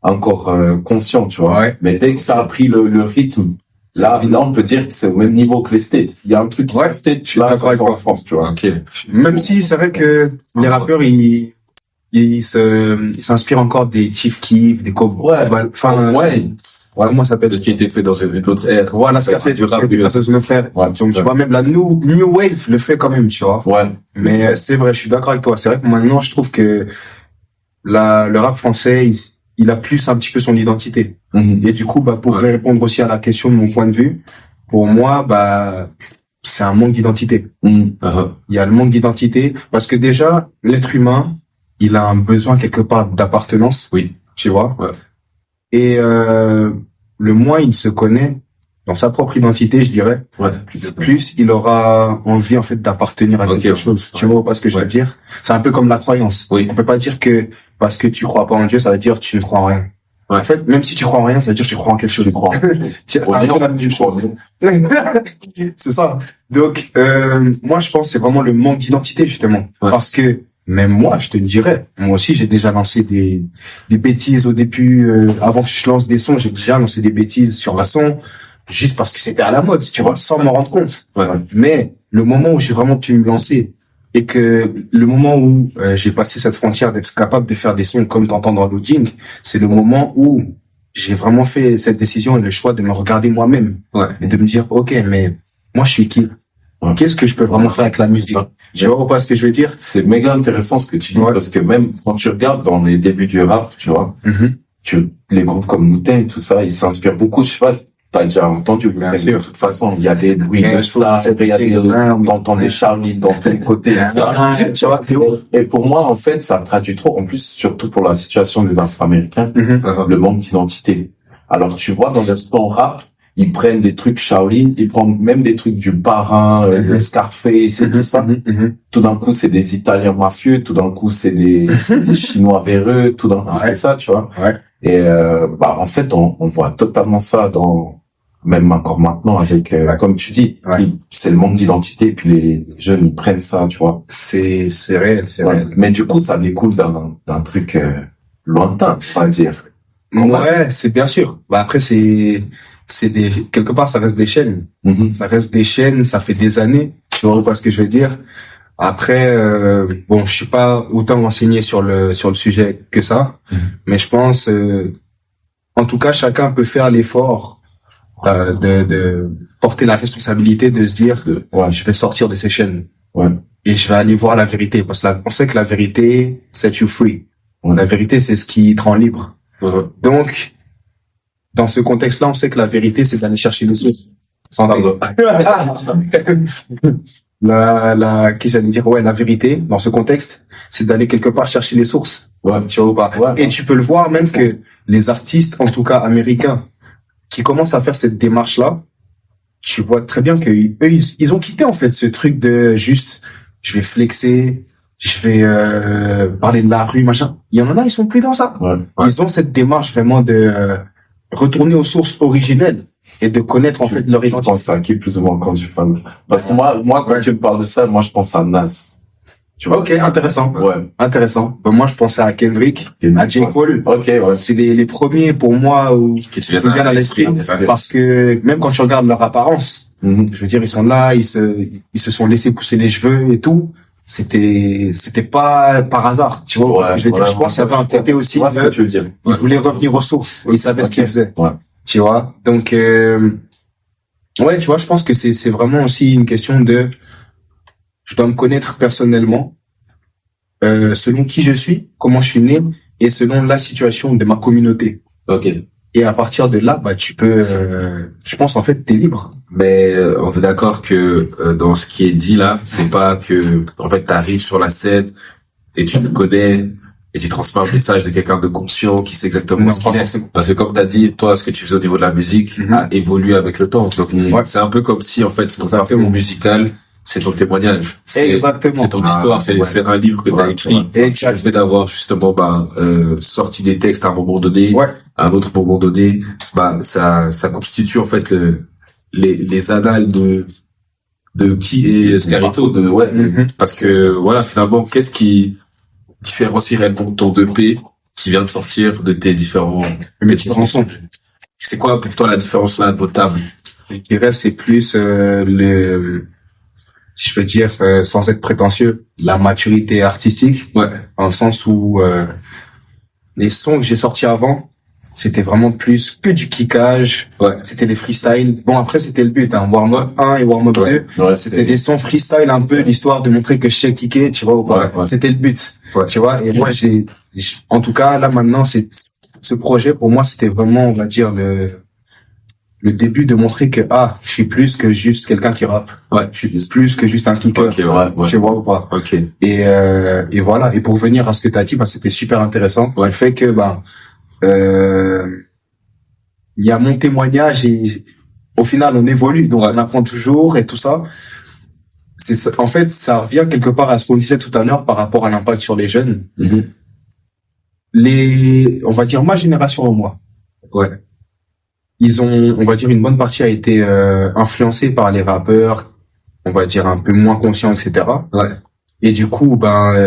encore conscient, tu vois. Ouais. Mais dès que ça a pris le rythme, là, on peut dire que c'est au même niveau que les States. Il y a un truc qui Ouais, States, je suis là, d'accord ça avec sort toi. en France, tu vois. Ok. Même si c'est vrai que les rappeurs, il s'inspire encore des Chief Keef, des Cowboys. Enfin, Ouais. comment ça s'appelle? De ce qui a été fait dans une autre ère. Voilà, ce qu'a fait du rap US. dans une frère. Ouais. Donc, tu vois, même la New Wave le fait quand même, tu vois. Ouais. Mais c'est vrai, je suis d'accord avec toi. C'est vrai que maintenant, je trouve que le rap français, il a plus un petit peu son identité. Et du coup, pour répondre aussi à la question de mon point de vue, pour moi, c'est un manque d'identité. Uh-huh. Il y a le manque d'identité parce que déjà, l'être humain, il a un besoin quelque part d'appartenance. Oui. Tu vois. Ouais. Et le moins il se connaît dans sa propre identité, je dirais, Ouais. plus il aura envie en fait d'appartenir à quelque chose. Tu vois pas ce que je veux dire? C'est un peu comme la croyance. Oui. On peut pas dire que parce que tu crois pas en Dieu, ça veut dire que tu ne crois en rien. Ouais. En fait, même si tu crois en rien, ça veut dire que tu crois en quelque chose. C'est un peu la même chose. C'est ça. Donc, moi, je pense que c'est vraiment le manque d'identité, justement. Ouais. Parce que, même moi, je te le dirais, moi aussi, j'ai déjà lancé des bêtises au début, avant que je lance des sons, j'ai déjà lancé des bêtises sur la son, juste parce que c'était à la mode, tu vois, sans m'en rendre compte. Ouais. Mais, le moment où j'ai vraiment pu me lancer, et que le moment où j'ai passé cette frontière d'être capable de faire des sons comme t'entends dans Loading, c'est le moment où j'ai vraiment fait cette décision et le choix de me regarder moi-même. Ouais. Et de me dire, ok, mais moi, je suis qui? Ouais. Qu'est-ce que je peux vraiment faire avec la musique? Tu vois pas ce que je veux dire? C'est méga intéressant ce que tu dis, Ouais. parce que même quand tu regardes dans les débuts du rap, tu vois, les groupes comme Wu-Tang, tout ça, ils s'inspirent beaucoup. Je sais pas, t'as déjà entendu Bien Wu-Tang. sûr. De toute façon, il y a des bruits Bien de sûr, stars, c'est il y a des, t'entends des Ouais. Charlie dans tous les côtés, ça. Tu vois, et pour moi, en fait, ça traduit trop, en plus, surtout pour la situation des Afro-Américains, Uh-huh. le manque d'identité. Alors, tu vois, dans le son rap, ils prennent des trucs Shaolin, ils prennent même des trucs du Parrain, de Scarface et tout ça. Tout d'un coup, c'est des Italiens mafieux, tout d'un coup, c'est des Chinois véreux, tout d'un coup, Ouais. c'est ça, tu vois. Ouais. Et en fait, on voit totalement ça dans, même encore maintenant, avec, comme tu dis, Ouais. c'est le manque d'identité, et puis les jeunes, ils prennent ça, tu vois. C'est réel, c'est Ouais. réel. Mais du coup, ça découle d'un truc lointain, on va dire. Ouais, c'est bien sûr. Après, quelque part, ça reste des chaînes. Ça reste des chaînes, ça fait des années. Tu vois ce que je veux dire? Après, bon, je suis pas autant renseigné sur le sujet que ça, mais je pense, en tout cas, chacun peut faire l'effort de porter la responsabilité de se dire, Ouais. je vais sortir de ces chaînes Ouais. et je vais aller voir la vérité, parce que on sait que la vérité set you free. Ouais. La vérité, c'est ce qui te rend libre. Uh-huh. Donc, dans ce contexte-là, on sait que la vérité, c'est d'aller chercher les sources. Qui j'allais dire, ouais, la vérité, dans ce contexte, c'est d'aller quelque part chercher les sources. Ouais. Tu vois ou pas? Ouais. Et tu peux le voir même que les artistes, en tout cas américains, qui commencent à faire cette démarche-là, tu vois très bien que eux, ils ont quitté, en fait, ce truc de juste, je vais flexer, je vais parler de la rue, machin. Il y en a, ils sont plus dans ça. Ouais. Ils ont cette démarche vraiment de retourner aux sources originelles et de connaître en fait leur Tu identité. penses à qui plus ou moins quand tu parles de ça? Parce que moi, quand Ouais. tu me parles de ça, moi, je pense à Nas. Tu vois? Ok, intéressant. Ouais. Intéressant. Ben, moi, je pensais à Kendrick, à J. Cole. Ok, ouais. C'est les premiers pour moi Qui te qui me viennent à l'esprit parce que même quand tu regardes leur apparence, je veux dire, ils sont là, ils se sont laissés pousser les cheveux et tout. C'était pas par hasard, tu vois. Parce que je veux dire, je pense qu'il y avait un côté aussi. Tu vois ce que tu veux dire. Ils voulaient revenir aux sources. Ils savaient ce qu'ils faisaient. Ouais. Tu vois. Donc, ouais, tu vois, je pense que c'est vraiment aussi une question de, je dois me connaître personnellement, selon qui je suis, comment je suis né, et selon la situation de ma communauté. Ok. Et à partir de là, tu peux, je pense en fait, t'es libre. Mais on est d'accord que dans ce qui est dit là, c'est pas que en fait t'arrives sur la scène et tu te connais et tu transmets un message de quelqu'un de conscient qui sait exactement Non, ce pas qu'il est. forcément. Parce que comme t'as dit, toi, ce que tu faisais au niveau de la musique a évolué avec le temps. Donc Ouais. c'est un peu comme si en fait ton Exactement. parcours musical, c'est ton témoignage. Exactement. C'est ton histoire. C'est un livre que t'as écrit. Exact. Le fait d'avoir justement sorti des textes à un moment donné, Ouais. à un autre moment donné, ça constitue en fait les annales de qui est Scarito, parce que voilà, finalement, qu'est-ce qui différencie réellement ton EP qui vient de sortir de tes différents chansons. C'est quoi pour toi la différence là notable? Je dirais c'est plus si je peux dire, sans être prétentieux, la maturité artistique. Ouais. Dans le sens où les sons que j'ai sortis avant, c'était vraiment plus que du kickage. Ouais. C'était des freestyles. Bon, après, c'était le but, hein. Warm-up 1 et warm-up 2. Ouais, C'était des sons freestyle un peu, l'histoire de montrer que je sais kicker, tu vois, ou pas. Ouais. C'était le but. Ouais. Tu vois, et moi, en tout cas, là, maintenant, ce projet, pour moi, c'était vraiment, on va dire, le début de montrer que, je suis plus que juste quelqu'un qui rappe. Ouais. Je suis plus que juste un kicker. Ok, ouais. Tu vois ou pas. Ok. Et voilà. Et pour revenir à ce que tu as dit, c'était super intéressant. Ouais. Le fait que, il y a mon témoignage et au final, on évolue. Donc, Ouais. on apprend toujours et tout ça. En fait, ça revient quelque part à ce qu'on disait tout à l'heure par rapport à l'impact sur les jeunes. On va dire ma génération et moi. Ouais. On va dire une bonne partie a été influencée par les rappeurs, on va dire un peu moins conscients, etc. Ouais. Et du coup,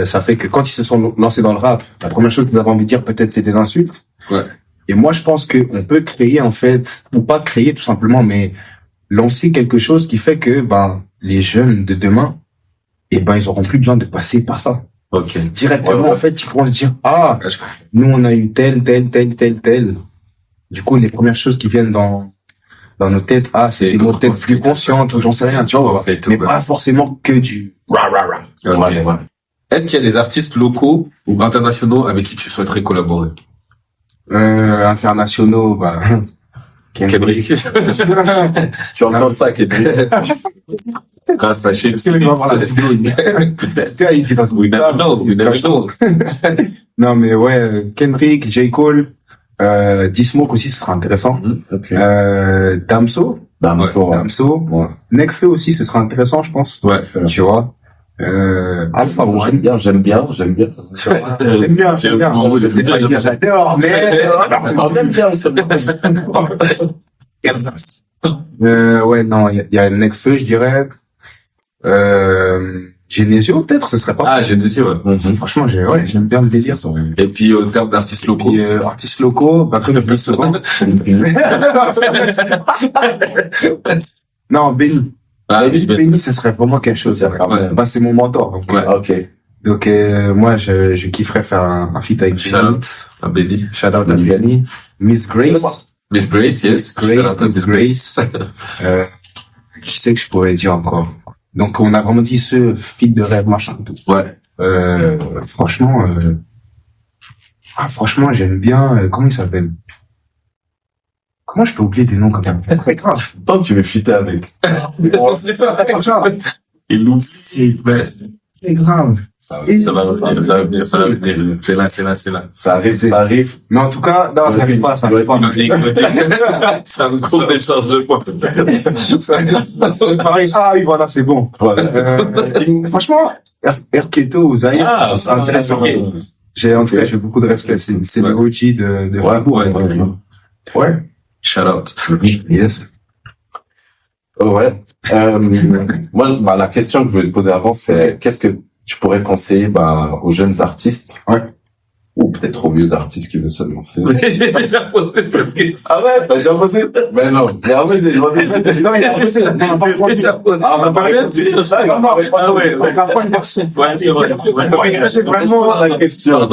ça fait que quand ils se sont lancés dans le rap, la première chose qu'ils avaient envie de dire peut-être c'est des insultes. Ouais. Et moi, je pense que on peut créer en fait, ou pas créer tout simplement, mais lancer quelque chose qui fait que les jeunes de demain, ils auront plus besoin de passer par ça. Ok. Directement, Ouais. en fait, ils pourront se dire nous on a eu tel. Du coup, les premières choses qui viennent dans nos têtes, c'est des mots peut-être plus conscientes, ou j'en sais rien, tu vois. Mais pas forcément que du rah. Ok. Ouais. Est-ce qu'il y a des artistes locaux ou internationaux avec qui tu souhaiterais collaborer? Internationaux, Kendrick. Tu entends ça, Kendrick? Grâce à chez Il va voir la vidéo, peut-être il fait dans ce bruit. You never know. Non, mais ouais, Kendrick, J. Cole, D-Smoke aussi, ce sera intéressant. Ok. Damso. Ouais. Nekfeu aussi, ce sera intéressant, je pense. Ouais. Tu vois. Alpha One. J'aime bien. J'aime bien. J'adore, mais On aime bien, c'est bien. ouais, non, il y a Nekfeu, je dirais. Genesio, peut-être, ce serait pas. Ah, j'ai dit, ouais. Franchement, j'aime bien le délire. Et puis, au terme d'artistes locaux. Puis, artistes locaux, comme je dis souvent. Non, Benny. Ah, oui, Benny, ce serait vraiment quelque chose. Ouais. C'est mon mentor. Donc, Ouais. Ok. donc moi, je kifferais faire un feat avec Shout Benny. out à Benny. Shout out à Benny. Miss Grace. Miss Grace, yes. Miss Grace. Qui sait que je pourrais dire encore? Donc, on a vraiment dit ce feat de rêve, machin, tout. Ouais. Franchement, j'aime bien, comment il s'appelle? Comment je peux oublier des noms comme ça? C'est très grave. Tant que tu veux fitter avec. Et Lou. C'est grave. Ça va venir. C'est là. Ça arrive. Mais en tout cas, non, ça arrive pas. C'est un gros échange de points. C'est pareil. Ah oui, voilà, c'est bon. Franchement, Erketo ou Zahir, ça sera intéressant. En tout cas, j'ai beaucoup de respect. C'est le OG de Fribourg. Ouais. Shout out. Yes. Ouais. Moi, la question que je voulais te poser avant, c'est qu'est-ce que tu pourrais conseiller aux jeunes artistes, ou peut-être aux vieux artistes qui veulent se lancer. J'ai déjà posé cette question. Ah ouais, t'as déjà posé? Mais non. Mais en fait, j'ai demandé. Non, il a posé. On n'a pas répondu. Ah, on n'a pas répondu. Ah ouais. On n'a pas une version. Ouais, c'est vrai. C'est vraiment la question.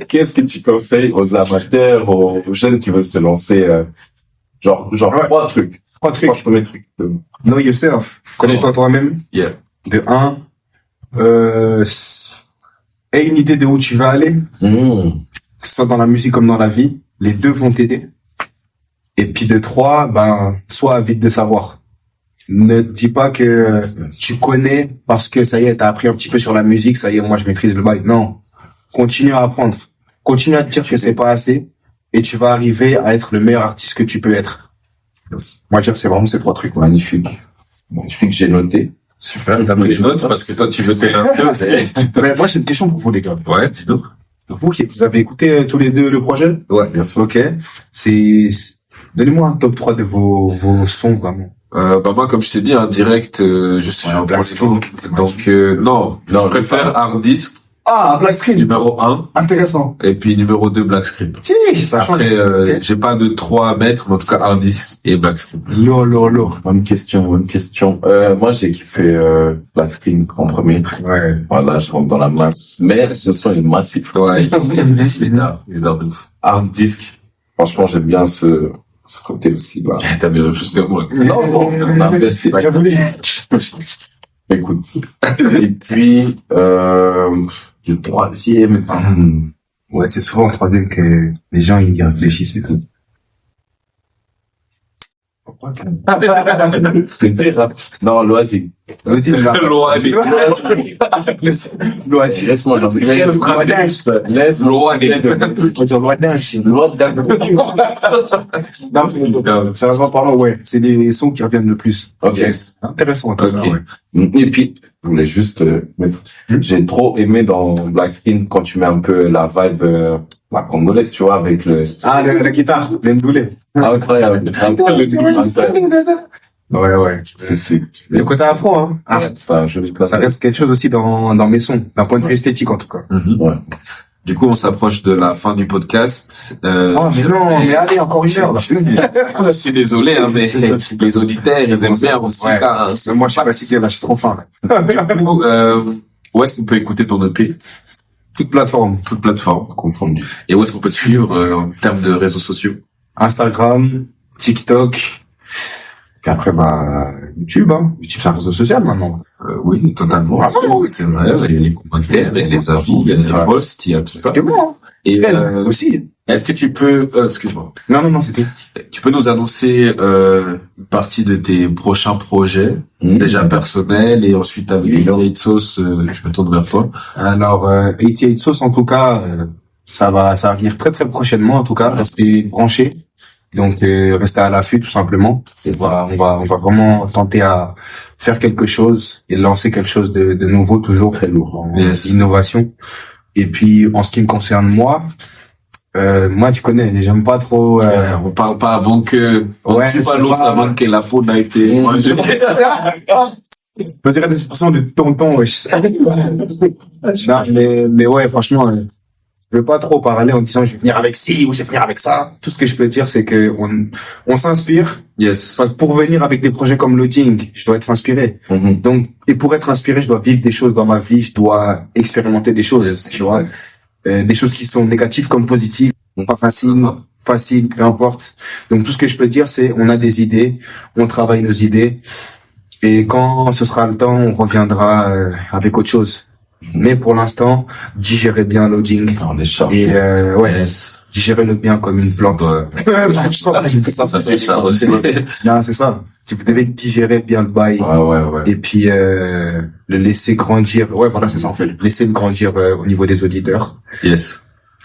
Qu'est-ce que tu conseilles aux amateurs, aux jeunes qui veulent se lancer, genre trois trucs. Trois premiers trucs. Know yourself. Connais-toi toi-même. Yeah. De 1, aie une idée de où tu vas aller. Que ce soit dans la musique comme dans la vie. Les deux vont t'aider. Et puis de 3, sois avide de savoir. Ne te dis pas que tu connais parce que ça y est, t'as appris un petit peu sur la musique, ça y est, moi je maîtrise le bail. Non. Continue à apprendre. Continue à te dire que c'est pas assez. Et tu vas arriver à être le meilleur artiste que tu peux être. Moi, je dirais que c'est vraiment ces 3 trucs. Magnifique, j'ai noté. Super, t'as pris des notes parce que toi, tu veux t'élancer aussi. Mais moi, j'ai une question pour vous, les gars. Ouais, dis-donc. Vous vous avez écouté tous les deux le projet? Ouais, bien sûr. Ok. Donnez-moi un top 3 de vos sons, vraiment. Moi, comme je t'ai dit, direct, je suis en plastique. Donc, non, je préfère hard disk Ah, Black Screen. Numéro 1. Intéressant. Et puis numéro 2, Black Screen. Ça change. Après, Ok. j'ai pas de 3 à mettre, mais en tout cas, hard disk et Black Screen. Yo, lolo. Bonne question. Moi, j'ai kiffé, Black Screen en premier. Ouais. Voilà, je rentre dans la masse. Mais ce son est massif. Ouais, il est d'art de ouf. Hard disk. Franchement, j'aime bien ce côté aussi, voilà. T'as bien plus que moi. Non, merci. Écoute. Et puis, le troisième. Ouais, c'est souvent le troisième que les gens, ils réfléchissent et tout. C'est dur, hein. Non, Loading. Laisse-moi, j'en Non, sérieusement parlant, ouais, c'est les sons qui reviennent le plus. Ok. Intéressant, en tout cas, Ok. ouais. Et puis, je voulais juste mettre, j'ai trop aimé dans Black Screen quand tu mets un peu la vibe, la congolaise, tu vois, avec le... Ah, la guitare, l'endoulé. Incroyable. Ouais. C'est Le côté afro, hein. Ah, c'est un joli ça reste quelque chose aussi dans mes sons, d'un point de vue esthétique, en tout cas. Ouais. Du coup, on s'approche de la fin du podcast. Oh, mais non, mais allez, encore une heure, là. Je suis désolé, hein, mais les auditeurs, ils aiment bien aussi. Ouais. Hein. Mais moi, je suis fatigué, là, je suis trop faim, là. Du coup, où est-ce qu'on peut écouter ton EP? Toute plateforme. Toute plateforme. Confondu. Et où est-ce qu'on peut te suivre en termes de réseaux sociaux? Instagram, TikTok. Puis après, YouTube, hein. YouTube, c'est un réseau social, maintenant. Oui, totalement. Ah bon? C'est vrai, les commentaires, et les avis, les posts, il y a tout ça. Et bon, Et aussi. est-ce que tu peux, excuse-moi, Non, c'est tout. tu peux nous annoncer une partie de tes prochains projets, déjà personnels, et ensuite avec Eighty Sauce, je me tourne vers toi. Alors, 88 Sauce, en tout cas, ça va venir très très prochainement, en tout cas, restez branchés. Donc, restez à l'affût, tout simplement. On va vraiment tenter à faire quelque chose et lancer quelque chose de nouveau, toujours très lourd, en innovation. Et puis, en ce qui me concerne moi, tu connais, j'aime pas trop, On parle pas avant que, on Ouais, tue pas c'est l'os pas- avant que la peau n'a été mangée. on dirait des expressions de tonton, wesh. Non, mais ouais, franchement, je veux pas trop parler en disant je vais venir avec ci ou je vais venir avec ça. Tout ce que je peux dire, c'est que on s'inspire. Yes. Pour venir avec des projets comme Loading, je dois être inspiré. Donc, et pour être inspiré, je dois vivre des choses dans ma vie, je dois expérimenter des choses, Yes, tu vois. Des choses qui sont négatives comme positives, pas facile, peu importe. Donc, tout ce que je peux dire, c'est on a des idées, on travaille nos idées, et quand ce sera le temps, on reviendra avec autre chose. Mais pour l'instant, digérez bien Loading. On est chargé. Et digérez-le bien comme une plante. Ça c'est chargé. Non, c'est ça. Tu devais digérer bien le bail. Ouais. Et puis le laisser grandir. Ouais, voilà, c'est ça en fait. Laisser le grandir au niveau des auditeurs. Yes.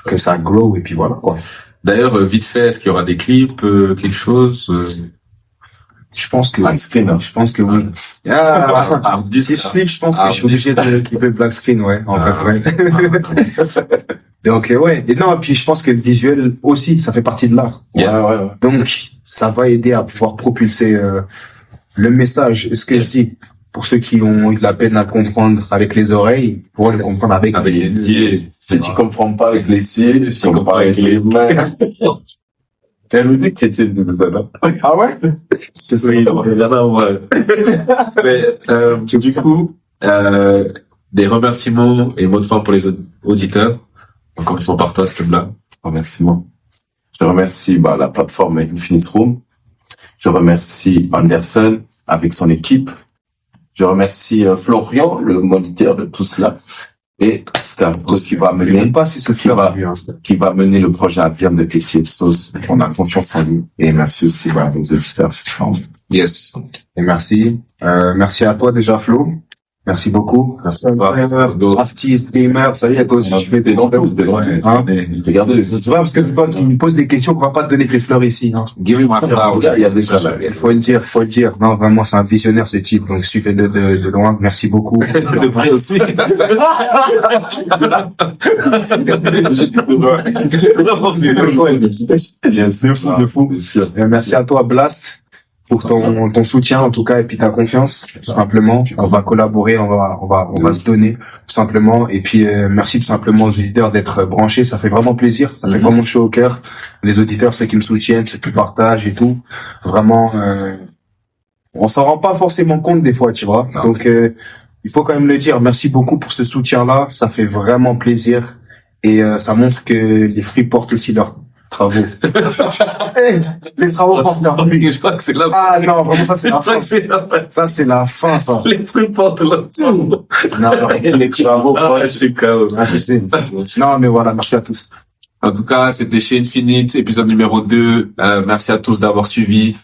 Que ça grow et puis voilà quoi. D'ailleurs, vite fait, est-ce qu'il y aura des clips, quelque chose? Je pense que Black Screen, hein. Je pense que oui. Si je clip, je pense que je suis obligé de clipper Black Screen, ouais, en vrai. Donc ouais. Et non, et puis je pense que le visuel aussi, ça fait partie de l'art. Yes. Ouais. Donc ça va aider à pouvoir propulser le message. Ce que je dis, pour ceux qui ont eu de la peine à comprendre avec les oreilles, pour le comprendre avec les yeux. Si tu comprends pas avec les yeux, tu comprends avec les mains. Quelle musique chrétienne de nous a. Ah ouais? Oui, mais, du coup, des remerciements et mots de fin pour les auditeurs. Encore ils sont par toi, s'il te plaît. Remerciements. Je remercie la plateforme Infinite Room. Je remercie Anderson avec son équipe. Je remercie Florian, le moniteur de tout cela. Et Scarco qui va mener, Même pas si ce qui va mener le projet à bien de Eighty Sauce. On a confiance en lui. Et merci aussi aux auditeurs. Yes. Et merci. Merci à toi déjà, Flo. Merci beaucoup. Merci à toi. Artiste, gamer, ça y est, toi aussi, tu fais tes dons. Hein? Regardez les Ouais, parce que tu me poses des questions qu'on va pas te donner tes fleurs ici, hein. Give me my flowers. Il y a déjà là. Faut le dire. Non, vraiment, c'est un visionnaire, ce type. Donc, suivez-le de loin. Merci beaucoup. De près aussi. Bien sûr, de fou. Merci à toi, Blast. pour ton soutien en tout cas et puis ta confiance tout simplement. On va collaborer, on va se donner tout simplement et puis merci tout simplement aux auditeurs d'être branchés, ça fait vraiment plaisir, ça fait vraiment chaud au cœur. Les auditeurs, ceux qui me soutiennent, ceux qui partagent et tout, vraiment on s'en rend pas forcément compte des fois, tu vois. Non. Donc il faut quand même le dire, merci beaucoup pour ce soutien-là, ça fait vraiment plaisir et ça montre que les fruits portent aussi leurs travaux. Hey, les travaux portent leurs fruits. Je crois que c'est là. Ah non, vraiment ça c'est Je la crois fin. que c'est là. Ça c'est la fin ça. Les fruits portent leur Non, les travaux Ah, je portent. suis KO. Non mais voilà, merci à tous. En tout cas, c'était chez Infinite, épisode numéro 2. Merci à tous d'avoir suivi.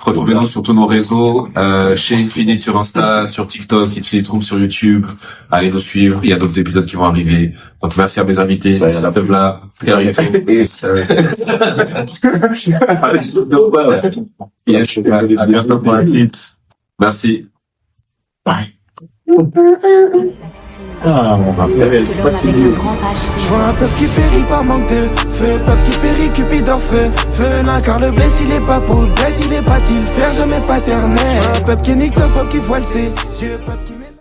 Retrouvez-nous sur tous nos réseaux, chez Infinite sur Insta, sur TikTok, Infinite Room sur YouTube. Allez nous suivre, il y a d'autres épisodes qui vont arriver. Donc merci à mes invités, Stebla, Scarito. À bientôt pour un hit. Merci. Bye. On va faire Je vois un peuple qui périt par manque de feu, peuple qui périt Cupidor feu, car le blesse il est pas pour le bête, il est pas-il faire jamais paternel. Je vois un peuple qui nique le peuple qui voile ses yeux, peuple qui